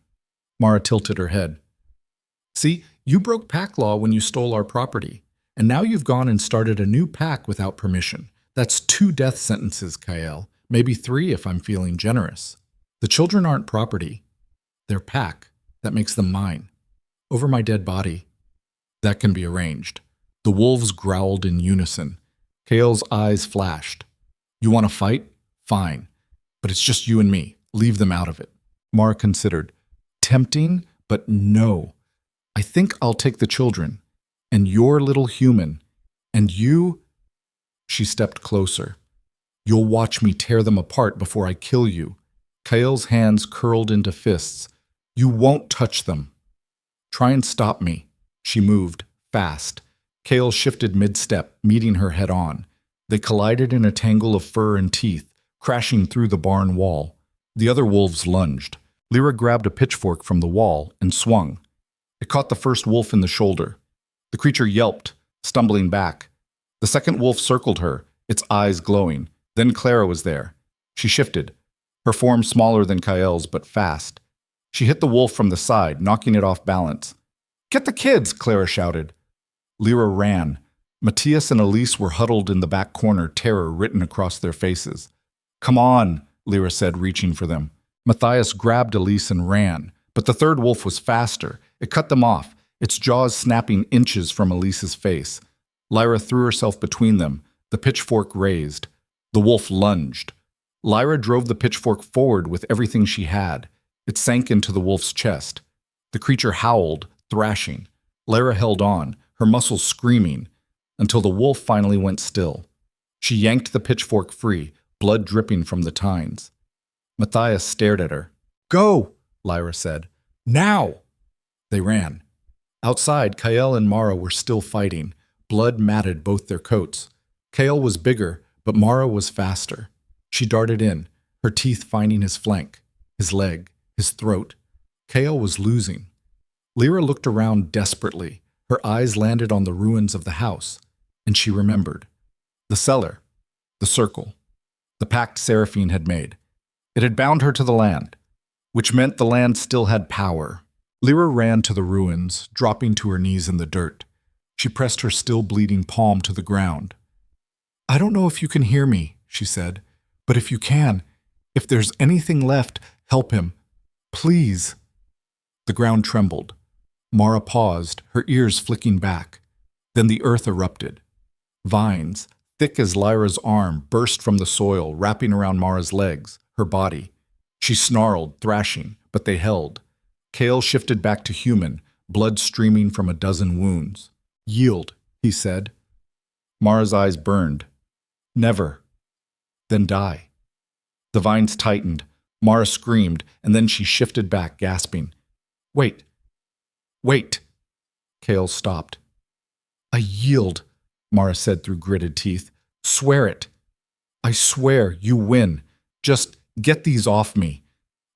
Mara tilted her head. "See, you broke pack law when you stole our property, and now you've gone and started a new pack without permission. That's 2 death sentences, Kael. Maybe 3 if I'm feeling generous. The children aren't property. They're pack. That makes them mine. Over my dead body. That can be arranged." The wolves growled in unison. Kael's eyes flashed. "You want to fight? Fine. But it's just you and me. Leave them out of it." Mara considered. "Tempting, but no. I think I'll take the children. And your little human. And you—" She stepped closer. "You'll watch me tear them apart before I kill you." Kael's hands curled into fists. "You won't touch them." "Try and stop me." She moved, fast. Kael shifted mid-step, meeting her head-on. They collided in a tangle of fur and teeth, crashing through the barn wall. The other wolves lunged. Lyra grabbed a pitchfork from the wall and swung. It caught the first wolf in the shoulder. The creature yelped, stumbling back. The second wolf circled her, its eyes glowing. Then Clara was there. She shifted, her form smaller than Kael's, but fast. She hit the wolf from the side, knocking it off balance. "Get the kids!" Clara shouted. Lyra ran. Matthias and Elise were huddled in the back corner, terror written across their faces. "Come on," Lyra said, reaching for them. Matthias grabbed Elise and ran, but the third wolf was faster. It cut them off, its jaws snapping inches from Elise's face. Lyra threw herself between them, the pitchfork raised. The wolf lunged. Lyra drove the pitchfork forward with everything she had. It sank into the wolf's chest. The creature howled, thrashing. Lyra held on, her muscles screaming, until the wolf finally went still. She yanked the pitchfork free, blood dripping from the tines. Matthias stared at her. "Go," Lyra said. "Now!" They ran. Outside, Kael and Mara were still fighting. Blood matted both their coats. Kael was bigger, but Mara was faster. She darted in, her teeth finding his flank, his leg, his throat. Kael was losing. Lyra looked around desperately. Her eyes landed on the ruins of the house, and she remembered. The cellar, the circle, the pact Seraphine had made. It had bound her to the land, which meant the land still had power. Lyra ran to the ruins, dropping to her knees in the dirt. She pressed her still bleeding palm to the ground. "I don't know if you can hear me," she said, "but if you can, if there's anything left, help him. Please." The ground trembled. Mara paused, her ears flicking back. Then the earth erupted. Vines, thick as Lyra's arm, burst from the soil, wrapping around Mara's legs, her body. She snarled, thrashing, but they held. Kael shifted back to human, blood streaming from a dozen wounds. "Yield," he said. Mara's eyes burned. "Never." "Then die." The vines tightened. Mara screamed, and then she shifted back, gasping. "Wait. Wait." Kael stopped. "I yield," Mara said through gritted teeth. "Swear it." "I swear you win. Just get these off me."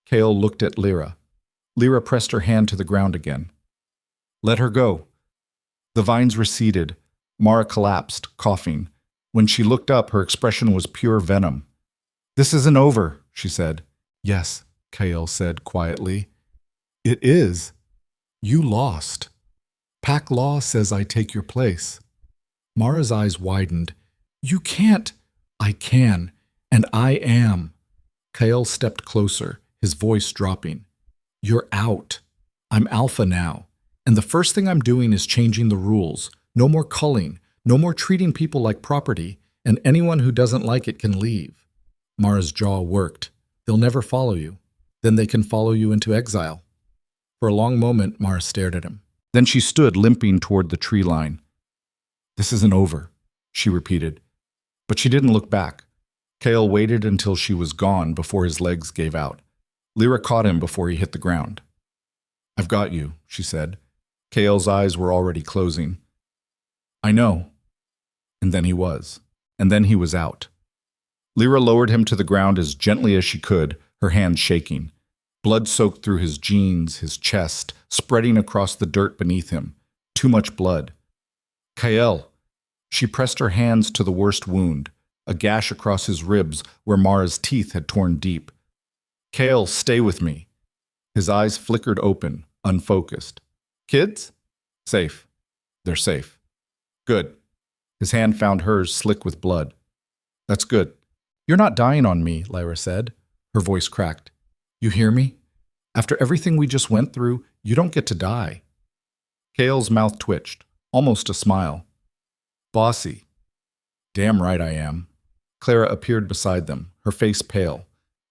Kael looked at Lyra. Lyra pressed her hand to the ground again. "Let her go." The vines receded. Mara collapsed, coughing. When she looked up, her expression was pure venom. "This isn't over," she said. "Yes," Kael said quietly. "It is. You lost. Pack law says I take your place." Mara's eyes widened. "You can't." "I can, and I am." Kael stepped closer, his voice dropping. "You're out. I'm alpha now. And the first thing I'm doing is changing the rules. No more culling, no more treating people like property, and anyone who doesn't like it can leave." Mara's jaw worked. "They'll never follow you. Then they can follow you into exile." For a long moment, Mara stared at him. Then she stood limping toward the tree line. "This isn't over," she repeated. But she didn't look back. Kael waited until she was gone before his legs gave out. Lyra caught him before he hit the ground. "I've got you," she said. Kael's eyes were already closing. "I know." And then he was. And then he was out. Lyra lowered him to the ground as gently as she could, her hands shaking. Blood soaked through his jeans, his chest, spreading across the dirt beneath him. Too much blood. Kael. She pressed her hands to the worst wound, a gash across his ribs where Mara's teeth had torn deep. Kael, stay with me. His eyes flickered open, unfocused. Kids? Safe. They're safe. Good. His hand found hers, slick with blood. That's good. You're not dying on me, Lyra said. Her voice cracked. You hear me? After everything we just went through, you don't get to die. Kael's mouth twitched, almost a smile. Bossy. Damn right I am. Clara appeared beside them, her face pale.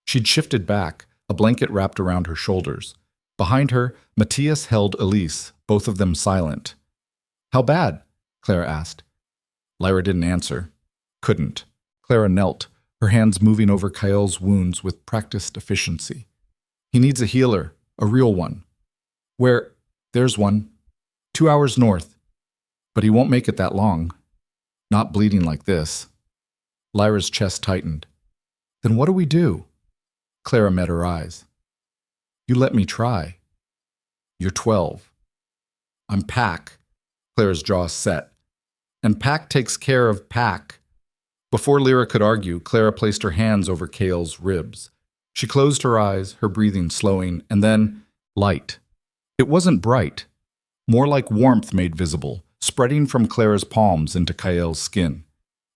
She'd shifted back, a blanket wrapped around her shoulders. Behind her, Matthias held Elise, both of them silent. How bad? Clara asked. Lyra didn't answer. Couldn't. Clara knelt, her hands moving over Kael's wounds with practiced efficiency. He needs a healer, a real one. Where? There's one. 2 hours north. But he won't make it that long. Not bleeding like this. Lyra's chest tightened. Then what do we do? Clara met her eyes. You let me try. You're 12. I'm Pack. Clara's jaw set. And Pack takes care of Pack. Before Lyra could argue, Clara placed her hands over Kael's ribs. She closed her eyes, her breathing slowing, and then light. It wasn't bright. More like warmth made visible, spreading from Clara's palms into Kael's skin.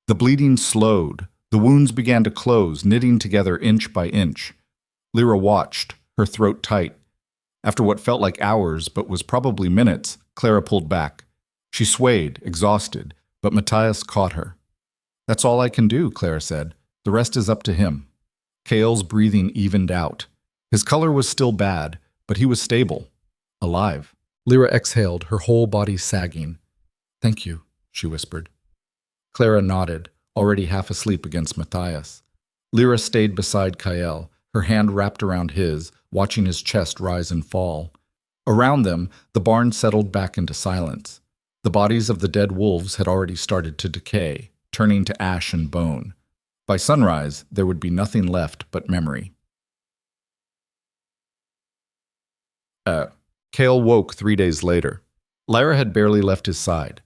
The bleeding slowed. The wounds began to close, knitting together inch by inch. Lyra watched, her throat tight. After what felt like hours, but was probably minutes, Clara pulled back. She swayed, exhausted, but Matthias caught her. That's all I can do, Clara said. The rest is up to him. Kael's breathing evened out. His color was still bad, but he was stable. Alive. Lyra exhaled, her whole body sagging. Thank you, she whispered. Clara nodded, already half asleep against Matthias. Lyra stayed beside Kael, her hand wrapped around his, watching his chest rise and fall. Around them, the barn settled back into silence. The bodies of the dead wolves had already started to decay, turning to ash and bone. By sunrise, there would be nothing left but memory. Kael woke 3 days later. Lyra had barely left his side.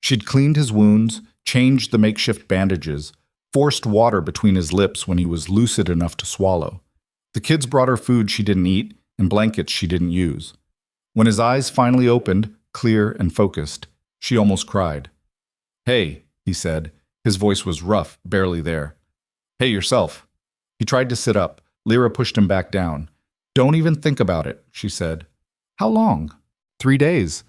She'd cleaned his wounds, changed the makeshift bandages, forced water between his lips when he was lucid enough to swallow. The kids brought her food she didn't eat and blankets she didn't use. When his eyes finally opened, clear and focused, she almost cried. Hey, he said. His voice was rough, barely there. Hey, yourself. He tried to sit up. Lyra pushed him back down. Don't even think about it, she said. How long? 3 days.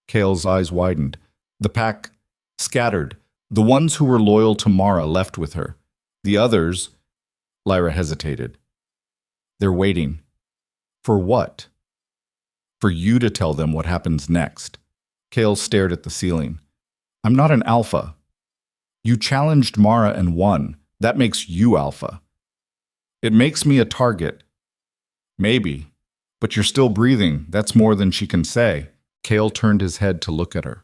Kael's eyes widened. The pack scattered. The ones who were loyal to Mara left with her. The others... Lyra hesitated. They're waiting. For what? For you to tell them what happens next. Kael stared at the ceiling. I'm not an alpha. You challenged Mara and won. That makes you alpha. It makes me a target. Maybe. But you're still breathing. That's more than she can say. Kael turned his head to look at her.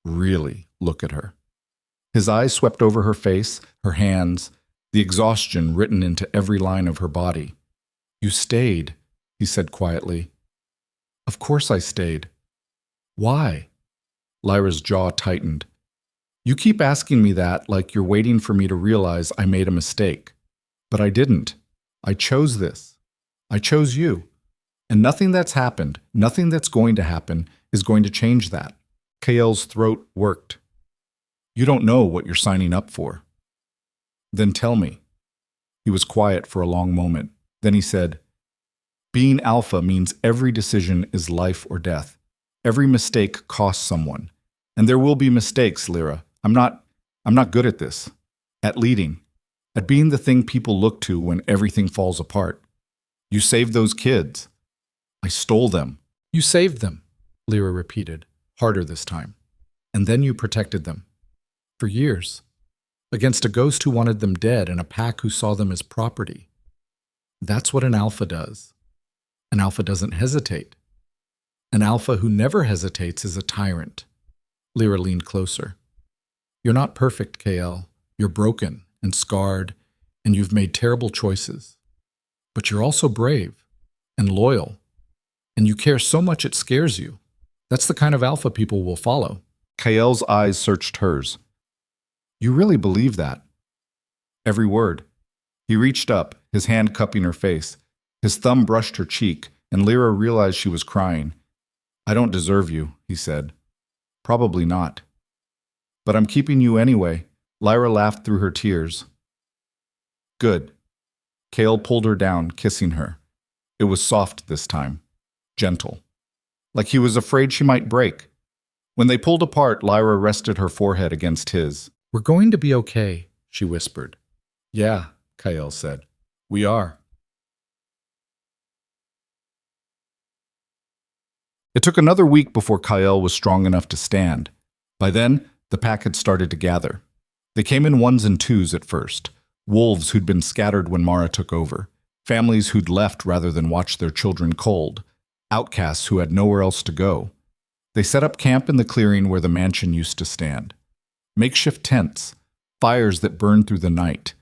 Really look at her. His eyes swept over her face, her hands, the exhaustion written into every line of her body. You stayed, he said quietly. Of course I stayed. Why? Lyra's jaw tightened. You keep asking me that like you're waiting for me to realize I made a mistake. But I didn't. I chose this. I chose you. And nothing that's happened, nothing that's going to happen, is going to change that. Kael's throat worked. You don't know what you're signing up for. Then tell me. He was quiet for a long moment. Then he said, being alpha means every decision is life or death. Every mistake costs someone. And there will be mistakes, Lyra. I'm not good at this. At leading. At being the thing people look to when everything falls apart. You saved those kids. I stole them. You saved them, Lyra repeated, harder this time. And then you protected them. For years. Against a ghost who wanted them dead and a pack who saw them as property. That's what an alpha does. An alpha doesn't hesitate. An alpha who never hesitates is a tyrant. Lyra leaned closer. You're not perfect, Kael. You're broken and scarred, and you've made terrible choices. But you're also brave and loyal, and you care so much it scares you. That's the kind of alpha people will follow. Kael's eyes searched hers. You really believe that? Every word. He reached up, his hand cupping her face. His thumb brushed her cheek, and Lyra realized she was crying. I don't deserve you, he said. Probably not. But I'm keeping you anyway. Lyra laughed through her tears. Good. Kael pulled her down, kissing her. It was soft this time. Gentle. Like he was afraid she might break. When they pulled apart, Lyra rested her forehead against his. We're going to be okay, she whispered. Yeah, Kael said. We are. It took another week before Kael was strong enough to stand. By then, the pack had started to gather. They came in ones and twos at first. Wolves who'd been scattered when Mara took over. Families who'd left rather than watch their children cold. Outcasts who had nowhere else to go. They set up camp in the clearing where the mansion used to stand. Makeshift tents, fires that burned through the night.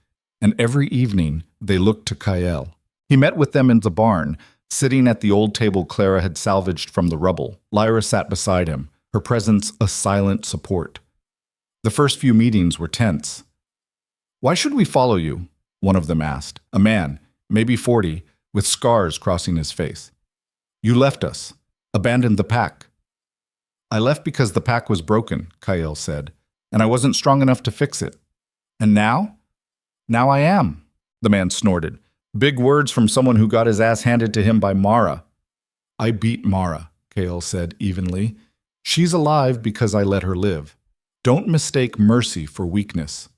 And every evening, they looked to Kael. He met with them in the barn, sitting at the old table Clara had salvaged from the rubble. Lyra sat beside him, her presence a silent support. The first few meetings were tense. Why should we follow you? One of them asked. A man, maybe 40, with scars crossing his face. You left us, abandoned the pack. I left because the pack was broken, Kael said, and I wasn't strong enough to fix it. And now? Now I am, the man snorted. Big words from someone who got his ass handed to him by Mara. I beat Mara, Kael said evenly. She's alive because I let her live. Don't mistake mercy for weakness.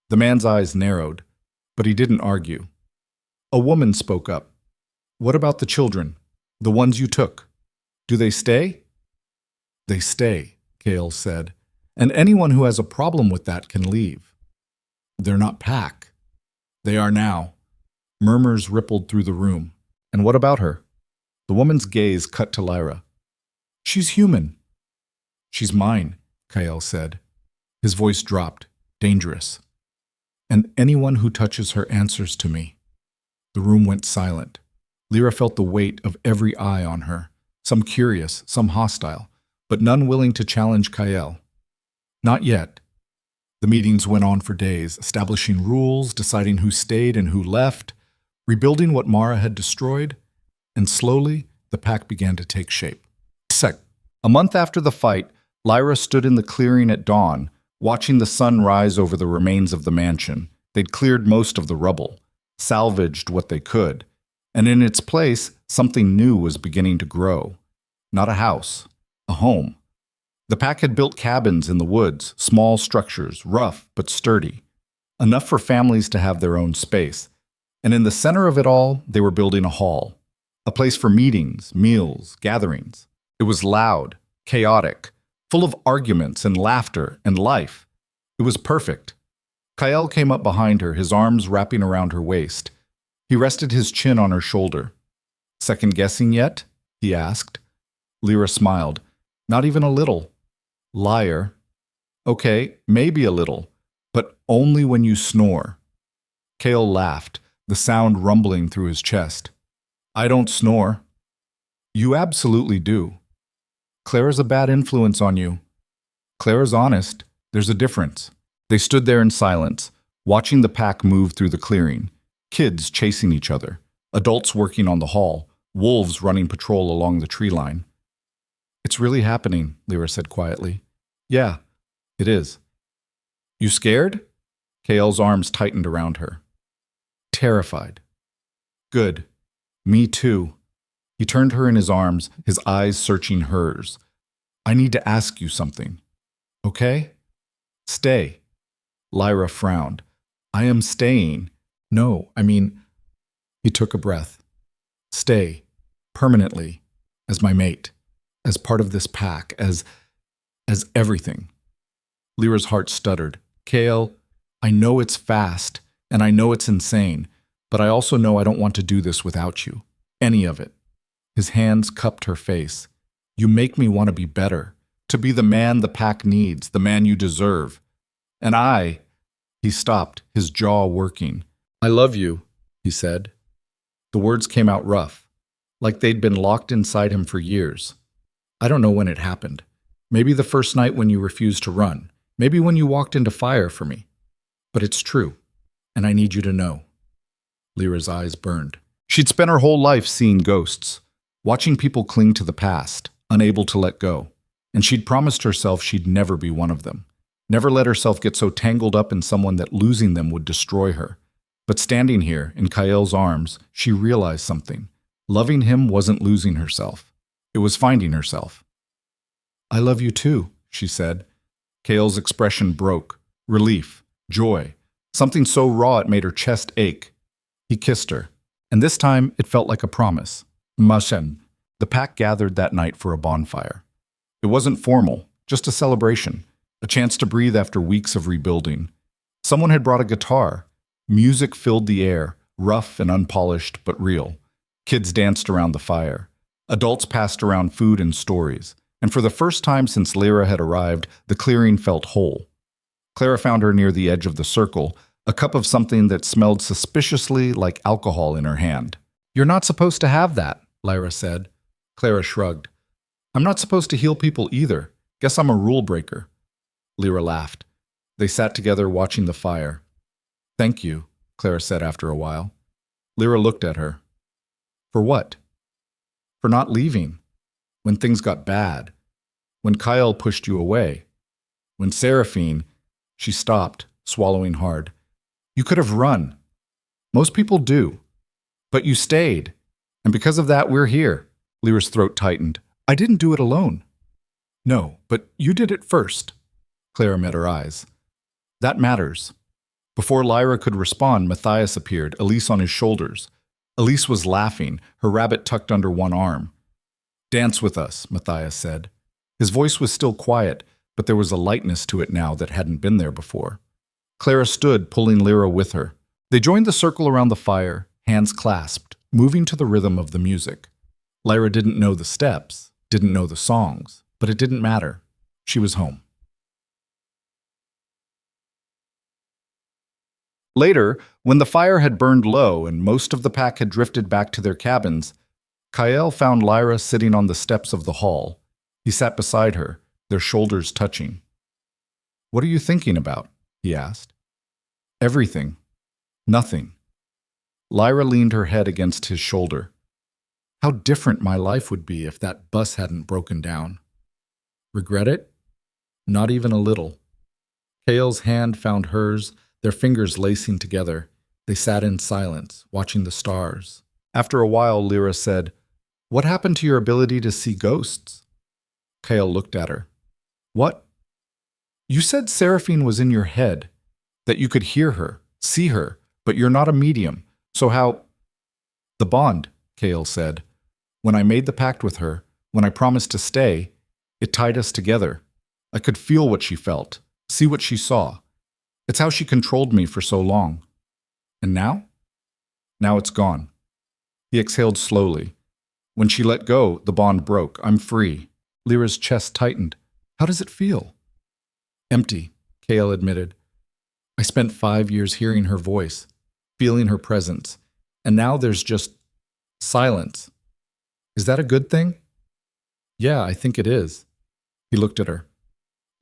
The man's eyes narrowed, but he didn't argue. A woman spoke up. What about the children? The ones you took? Do they stay? They stay, Kael said, and anyone who has a problem with that can leave. They're not pack. They are now. Murmurs rippled through the room. And what about her? The woman's gaze cut to Lyra. She's human. She's mine, Kael said. His voice dropped, dangerous. And anyone who touches her answers to me. The room went silent. Lyra felt the weight of every eye on her, some curious, some hostile, but none willing to challenge Kael. Not yet. The meetings went on for days, establishing rules, deciding who stayed and who left, rebuilding what Mara had destroyed, and slowly the pack began to take shape. A month after the fight, Lyra stood in the clearing at dawn, watching the sun rise over the remains of the mansion. They'd cleared most of the rubble, salvaged what they could, and in its place, something new was beginning to grow. Not a house, a home. The pack had built cabins in the woods, small structures, rough but sturdy, enough for families to have their own space. And in the center of it all, they were building a hall, a place for meetings, meals, gatherings. It was loud, chaotic, full of arguments and laughter and life. It was perfect. Kael came up behind her, his arms wrapping around her waist. He rested his chin on her shoulder. Second-guessing yet? He asked. Lyra smiled. Not even a little. Liar. Okay, maybe a little, but only when you snore. Kael laughed, the sound rumbling through his chest. I don't snore. You absolutely do. Clara's a bad influence on you. Clara's honest. There's a difference. They stood there in silence, watching the pack move through the clearing. Kids chasing each other, adults working on the hall, wolves running patrol along the tree line. It's really happening, Lyra said quietly. Yeah, it is. You scared? Kael's arms tightened around her. Terrified. Good. Me too. He turned her in his arms, his eyes searching hers. I need to ask you something. Okay? Stay. Lyra frowned. I am staying. No, I mean... He took a breath. Stay. Permanently. As my mate. As part of this pack. As everything. Lyra's heart stuttered. Kael, I know it's fast, and I know it's insane, but I also know I don't want to do this without you. Any of it. His hands cupped her face. You make me want to be better. To be the man the pack needs, the man you deserve. And I... He stopped, his jaw working. I love you, he said. The words came out rough, like they'd been locked inside him for years. I don't know when it happened. Maybe the first night when you refused to run. Maybe when you walked into fire for me. But it's true, and I need you to know. Lyra's eyes burned. She'd spent her whole life seeing ghosts, watching people cling to the past, unable to let go. And she'd promised herself she'd never be one of them. Never let herself get so tangled up in someone that losing them would destroy her. But standing here, in Kael's arms, she realized something. Loving him wasn't losing herself. It was finding herself. I love you too, she said. Kael's expression broke. Relief, joy, something so raw it made her chest ache. He kissed her, and this time it felt like a promise. Mashen. The pack gathered that night for a bonfire. It wasn't formal, just a celebration, a chance to breathe after weeks of rebuilding. Someone had brought a guitar. Music filled the air, rough and unpolished, but real. Kids danced around the fire. Adults passed around food and stories. And for the first time since Lyra had arrived, the clearing felt whole. Clara found her near the edge of the circle, a cup of something that smelled suspiciously like alcohol in her hand. You're not supposed to have that, Lyra said. Clara shrugged. I'm not supposed to heal people either. Guess I'm a rule breaker. Lyra laughed. They sat together watching the fire. Thank you, Clara said after a while. Lyra looked at her. For what? For not leaving. When things got bad. When Kael pushed you away. When Seraphine, she stopped, swallowing hard. You could have run. Most people do. But you stayed. And because of that, we're here. Lyra's throat tightened. I didn't do it alone. No, but you did it first. Clara met her eyes. That matters. Before Lyra could respond, Matthias appeared, Elise on his shoulders. Elise was laughing, her rabbit tucked under one arm. Dance with us, Matthias said. His voice was still quiet, but there was a lightness to it now that hadn't been there before. Clara stood, pulling Lyra with her. They joined the circle around the fire, hands clasped, moving to the rhythm of the music. Lyra didn't know the steps, didn't know the songs, but it didn't matter. She was home. Later, when the fire had burned low and most of the pack had drifted back to their cabins, Kael found Lyra sitting on the steps of the hall. He sat beside her, their shoulders touching. What are you thinking about? He asked. Everything. Nothing. Lyra leaned her head against his shoulder. How different my life would be if that bus hadn't broken down. Regret it? Not even a little. Kael's hand found hers, their fingers lacing together. They sat in silence, watching the stars. After a while, Lyra said, What happened to your ability to see ghosts? Kael looked at her. What? You said Seraphine was in your head, that you could hear her, see her, but you're not a medium. So how? The bond, Kael said. When I made the pact with her, when I promised to stay, it tied us together. I could feel what she felt, see what she saw. It's how she controlled me for so long. And now? Now it's gone. He exhaled slowly. When she let go, the bond broke. I'm free. Lyra's chest tightened. How does it feel? Empty, Kael admitted. I spent 5 years hearing her voice, feeling her presence, and now there's just silence. Is that a good thing? Yeah, I think it is. He looked at her.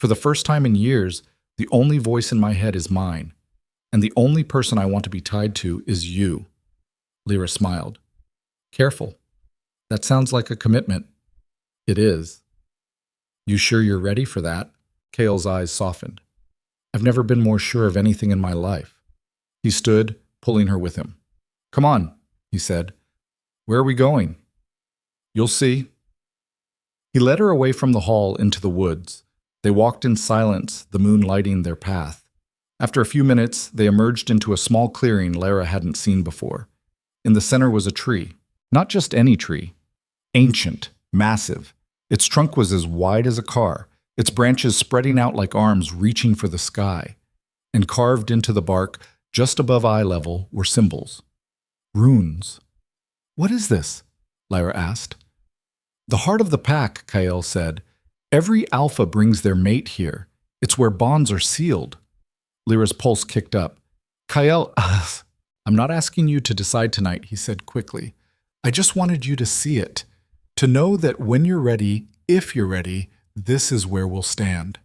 For the first time in years, the only voice in my head is mine, and the only person I want to be tied to is you. Lyra smiled. Careful. That sounds like a commitment. It is. You sure you're ready for that? Kael's eyes softened. I've never been more sure of anything in my life. He stood, pulling her with him. Come on, he said. Where are we going? You'll see. He led her away from the hall into the woods. They walked in silence, the moon lighting their path. After a few minutes, they emerged into a small clearing Lyra hadn't seen before. In the center was a tree. Not just any tree. Ancient, massive. Its trunk was as wide as a car, its branches spreading out like arms reaching for the sky. And carved into the bark, just above eye level, were symbols. Runes. What is this? Lyra asked. The heart of the pack, Kael said. Every alpha brings their mate here. It's where bonds are sealed. Lyra's pulse kicked up. Kael, I'm not asking you to decide tonight, he said quickly. I just wanted you to see it, to know that when you're ready, if you're ready, this is where we'll stand.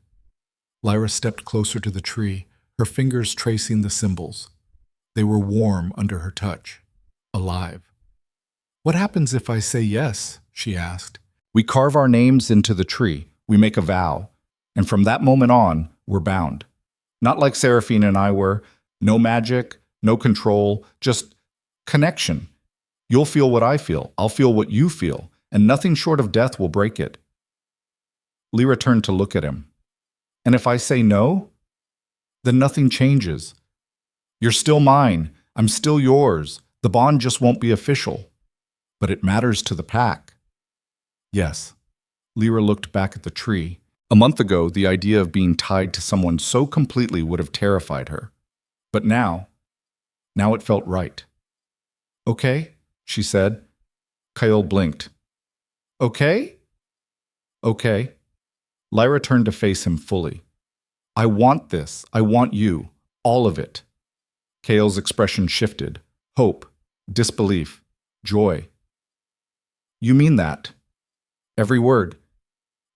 Lyra stepped closer to the tree, her fingers tracing the symbols. They were warm under her touch, alive. What happens if I say yes? She asked. We carve our names into the tree, we make a vow, and from that moment on, we're bound. Not like Seraphine and I were, no magic, no control, just connection. You'll feel what I feel, I'll feel what you feel, and nothing short of death will break it. Lyra turned to look at him. And if I say no, then nothing changes. You're still mine, I'm still yours, the bond just won't be official. But it matters to the pack. Yes. Lyra looked back at the tree. A month ago, the idea of being tied to someone so completely would have terrified her. But now it felt right. Okay, she said. Kyle blinked. Okay? Okay. Lyra turned to face him fully. I want this. I want you. All of it. Kale's expression shifted. Hope, disbelief, joy. You mean that? Every word.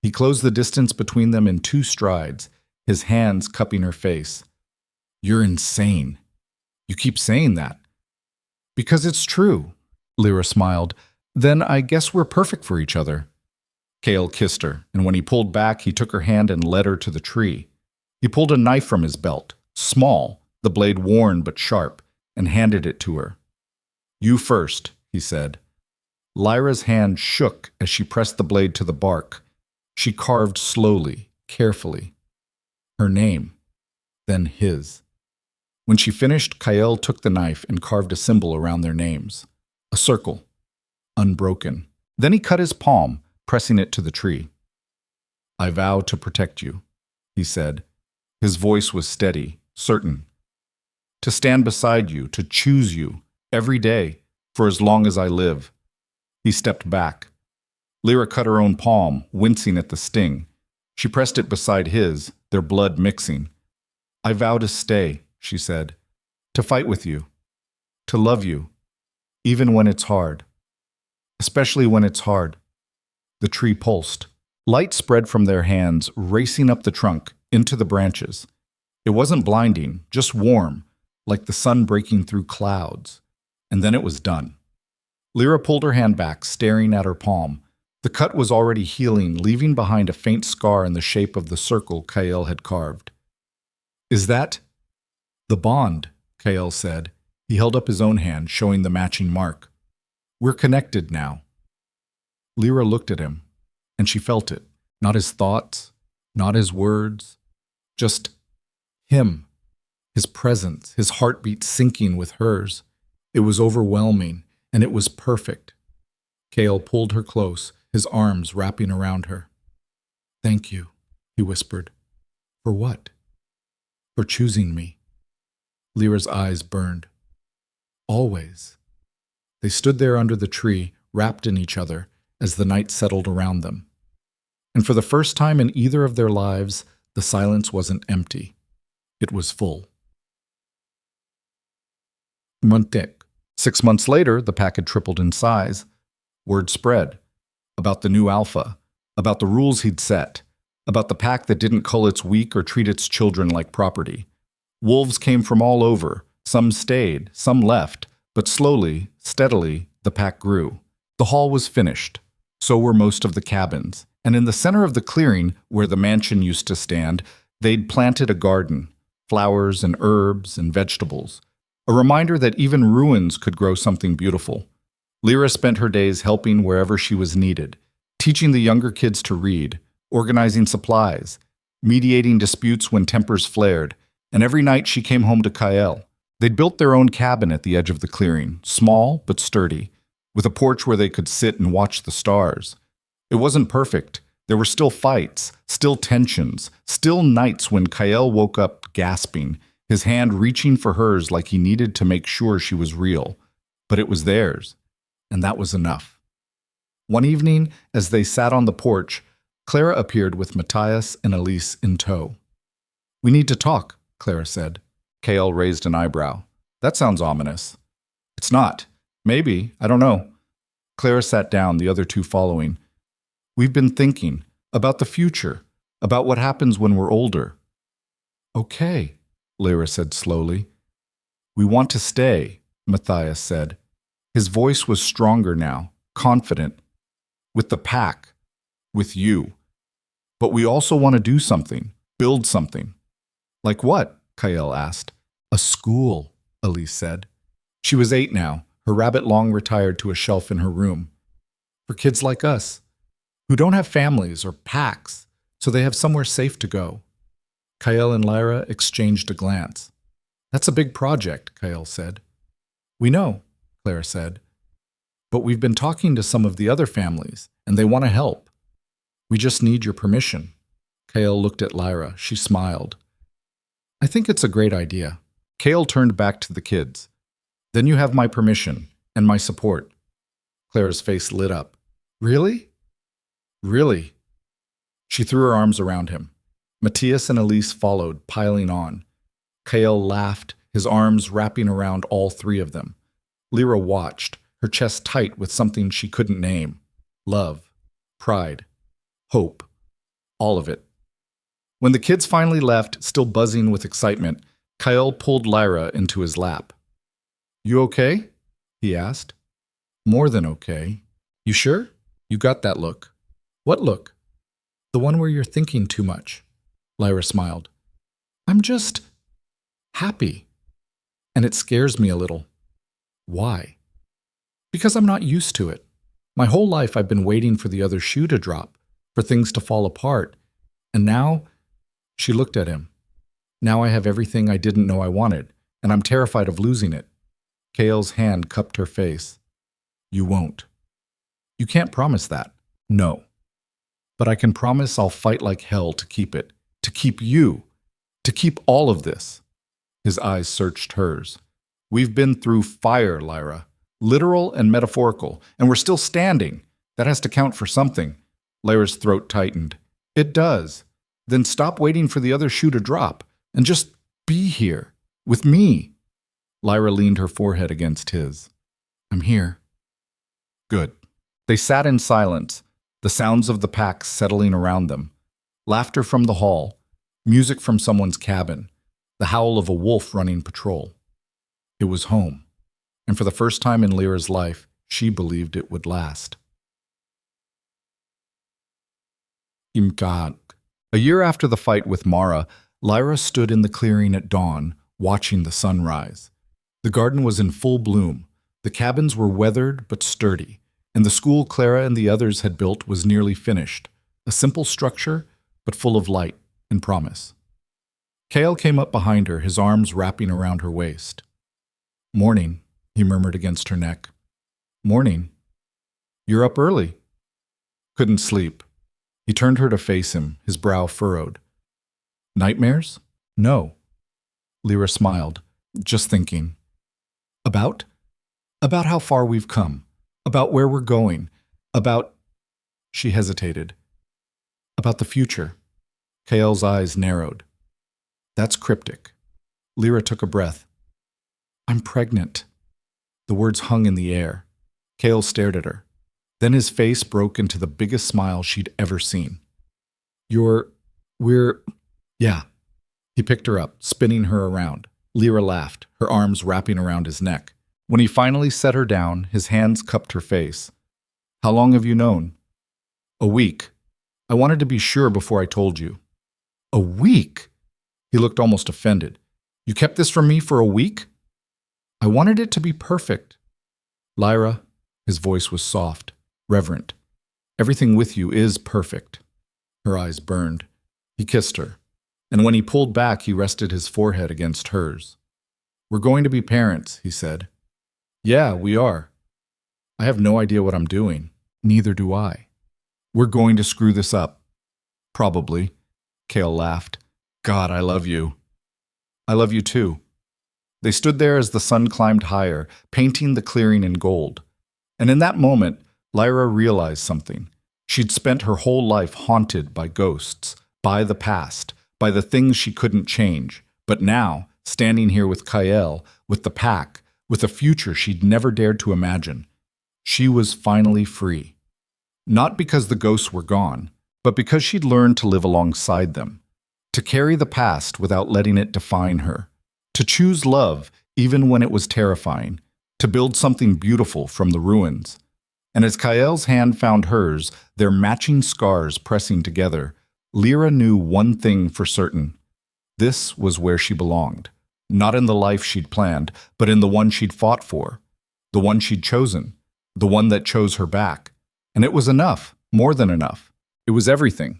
He closed the distance between them in 2 strides, his hands cupping her face. You're insane. You keep saying that. Because it's true, Lyra smiled. Then I guess we're perfect for each other. Kale kissed her, and when he pulled back, he took her hand and led her to the tree. He pulled a knife from his belt, small, the blade worn but sharp, and handed it to her. You first, he said. Lyra's hand shook as she pressed the blade to the bark. She carved slowly, carefully. Her name, then his. When she finished, Kyle took the knife and carved a symbol around their names. A circle, unbroken. Then he cut his palm, pressing it to the tree. I vow to protect you, he said. His voice was steady, certain. To stand beside you, to choose you, every day, for as long as I live. He stepped back. Lyra cut her own palm, wincing at the sting. She pressed it beside his, their blood mixing. I vow to stay, she said, to fight with you, to love you, even when it's hard. Especially when it's hard. The tree pulsed. Light spread from their hands, racing up the trunk, into the branches. It wasn't blinding, just warm, like the sun breaking through clouds. And then it was done. Lyra pulled her hand back, staring at her palm. The cut was already healing, leaving behind a faint scar in the shape of the circle Kyle had carved. Is that the bond? Kyle said. He held up his own hand, showing the matching mark. We're connected now. Lyra looked at him, and she felt it. Not his thoughts, not his words, just him. His presence, his heartbeat syncing with hers. It was overwhelming, and it was perfect. Kale pulled her close, his arms wrapping around her. Thank you, he whispered. For what? For choosing me. Lyra's eyes burned. Always. They stood there under the tree, wrapped in each other, as the night settled around them. And for the first time in either of their lives, the silence wasn't empty. It was full. Montek. 6 months later, the pack had tripled in size. Word spread. About the new alpha. About the rules he'd set. About the pack that didn't cull its weak or treat its children like property. Wolves came from all over. Some stayed, some left. But slowly, steadily, the pack grew. The hall was finished. So were most of the cabins. And in the center of the clearing, where the mansion used to stand, they'd planted a garden. Flowers and herbs and vegetables. A reminder that even ruins could grow something beautiful. Lyra spent her days helping wherever she was needed, teaching the younger kids to read, organizing supplies, mediating disputes when tempers flared, and every night she came home to Kyle. They'd built their own cabin at the edge of the clearing, small but sturdy, with a porch where they could sit and watch the stars. It wasn't perfect. There were still fights, still tensions, still nights when Kyle woke up gasping, his hand reaching for hers like he needed to make sure she was real. But it was theirs, and that was enough. One evening, as they sat on the porch, Clara appeared with Matthias and Elise in tow. We need to talk, Clara said. Kale raised an eyebrow. That sounds ominous. It's not. Maybe. I don't know. Clara sat down, the other two following. We've been thinking about the future, about what happens when we're older. Okay, Lyra said slowly. We want to stay, Matthias said. His voice was stronger now, confident. With the pack. With you. But we also want to do something, build something. Like what? Kael asked. A school, Elise said. She was 8 now, her rabbit long retired to a shelf in her room. For kids like us, who don't have families or packs, so they have somewhere safe to go. Kael and Lyra exchanged a glance. That's a big project, Kael said. We know, Clara said. But we've been talking to some of the other families, and they want to help. We just need your permission. Kael looked at Lyra. She smiled. I think it's a great idea. Kael turned back to the kids. Then you have my permission and my support. Clara's face lit up. Really? Really? She threw her arms around him. Matthias and Elise followed, piling on. Kael laughed, his arms wrapping around all 3 of them. Lyra watched, her chest tight with something she couldn't name. Love, pride, hope, all of it. When the kids finally left, still buzzing with excitement, Kael pulled Lyra into his lap. You okay? He asked. More than okay. You sure? You got that look. What look? The one where you're thinking too much. Lyra smiled. I'm just happy. And it scares me a little. Why? Because I'm not used to it. My whole life I've been waiting for the other shoe to drop, for things to fall apart. And now, she looked at him. Now I have everything I didn't know I wanted, and I'm terrified of losing it. Kael's hand cupped her face. You won't. You can't promise that. No. But I can promise I'll fight like hell to keep it, to keep you, to keep all of this. His eyes searched hers. We've been through fire, Lyra. Literal and metaphorical, and we're still standing. That has to count for something. Lyra's throat tightened. It does. Then stop waiting for the other shoe to drop, and just be here, with me. Lyra leaned her forehead against his. I'm here. Good. They sat in silence, the sounds of the pack settling around them. Laughter from the hall, music from someone's cabin, the howl of a wolf running patrol. It was home, and for the first time in Lyra's life, she believed it would last. Imkad. A year after the fight with Mara, Lyra stood in the clearing at dawn, watching the sun rise. The garden was in full bloom. The cabins were weathered but sturdy, and the school Clara and the others had built was nearly finished, a simple structure, but full of light and promise. Kael came up behind her, his arms wrapping around her waist. Morning, he murmured against her neck. Morning. You're up early. Couldn't sleep. He turned her to face him, his brow furrowed. Nightmares? No. Lyra smiled, just thinking. About? About how far we've come. About where we're going. About... She hesitated. About the future. Kael's eyes narrowed. That's cryptic. Lyra took a breath. I'm pregnant. The words hung in the air. Kael stared at her. Then his face broke into the biggest smile she'd ever seen. Yeah. He picked her up, spinning her around. Lyra laughed, her arms wrapping around his neck. When he finally set her down, his hands cupped her face. How long have you known? A week. I wanted to be sure before I told you. A week? He looked almost offended. You kept this from me for a week? I wanted it to be perfect. Lyra, his voice was soft, reverent. Everything with you is perfect. Her eyes burned. He kissed her, and when he pulled back, he rested his forehead against hers. We're going to be parents, he said. Yeah, we are. I have no idea what I'm doing. Neither do I. We're going to screw this up. Probably. Kael laughed. God, I love you. I love you too. They stood there as the sun climbed higher, painting the clearing in gold. And in that moment, Lyra realized something. She'd spent her whole life haunted by ghosts, by the past, by the things she couldn't change. But now, standing here with Kael, with the pack, with a future she'd never dared to imagine. She was finally free. Not because the ghosts were gone, but because she'd learned to live alongside them, to carry the past without letting it define her, to choose love even when it was terrifying, to build something beautiful from the ruins. And as Kael's hand found hers, their matching scars pressing together, Lyra knew one thing for certain. This was where she belonged, not in the life she'd planned, but in the one she'd fought for, the one she'd chosen, the one that chose her back. And it was enough, more than enough. It was everything.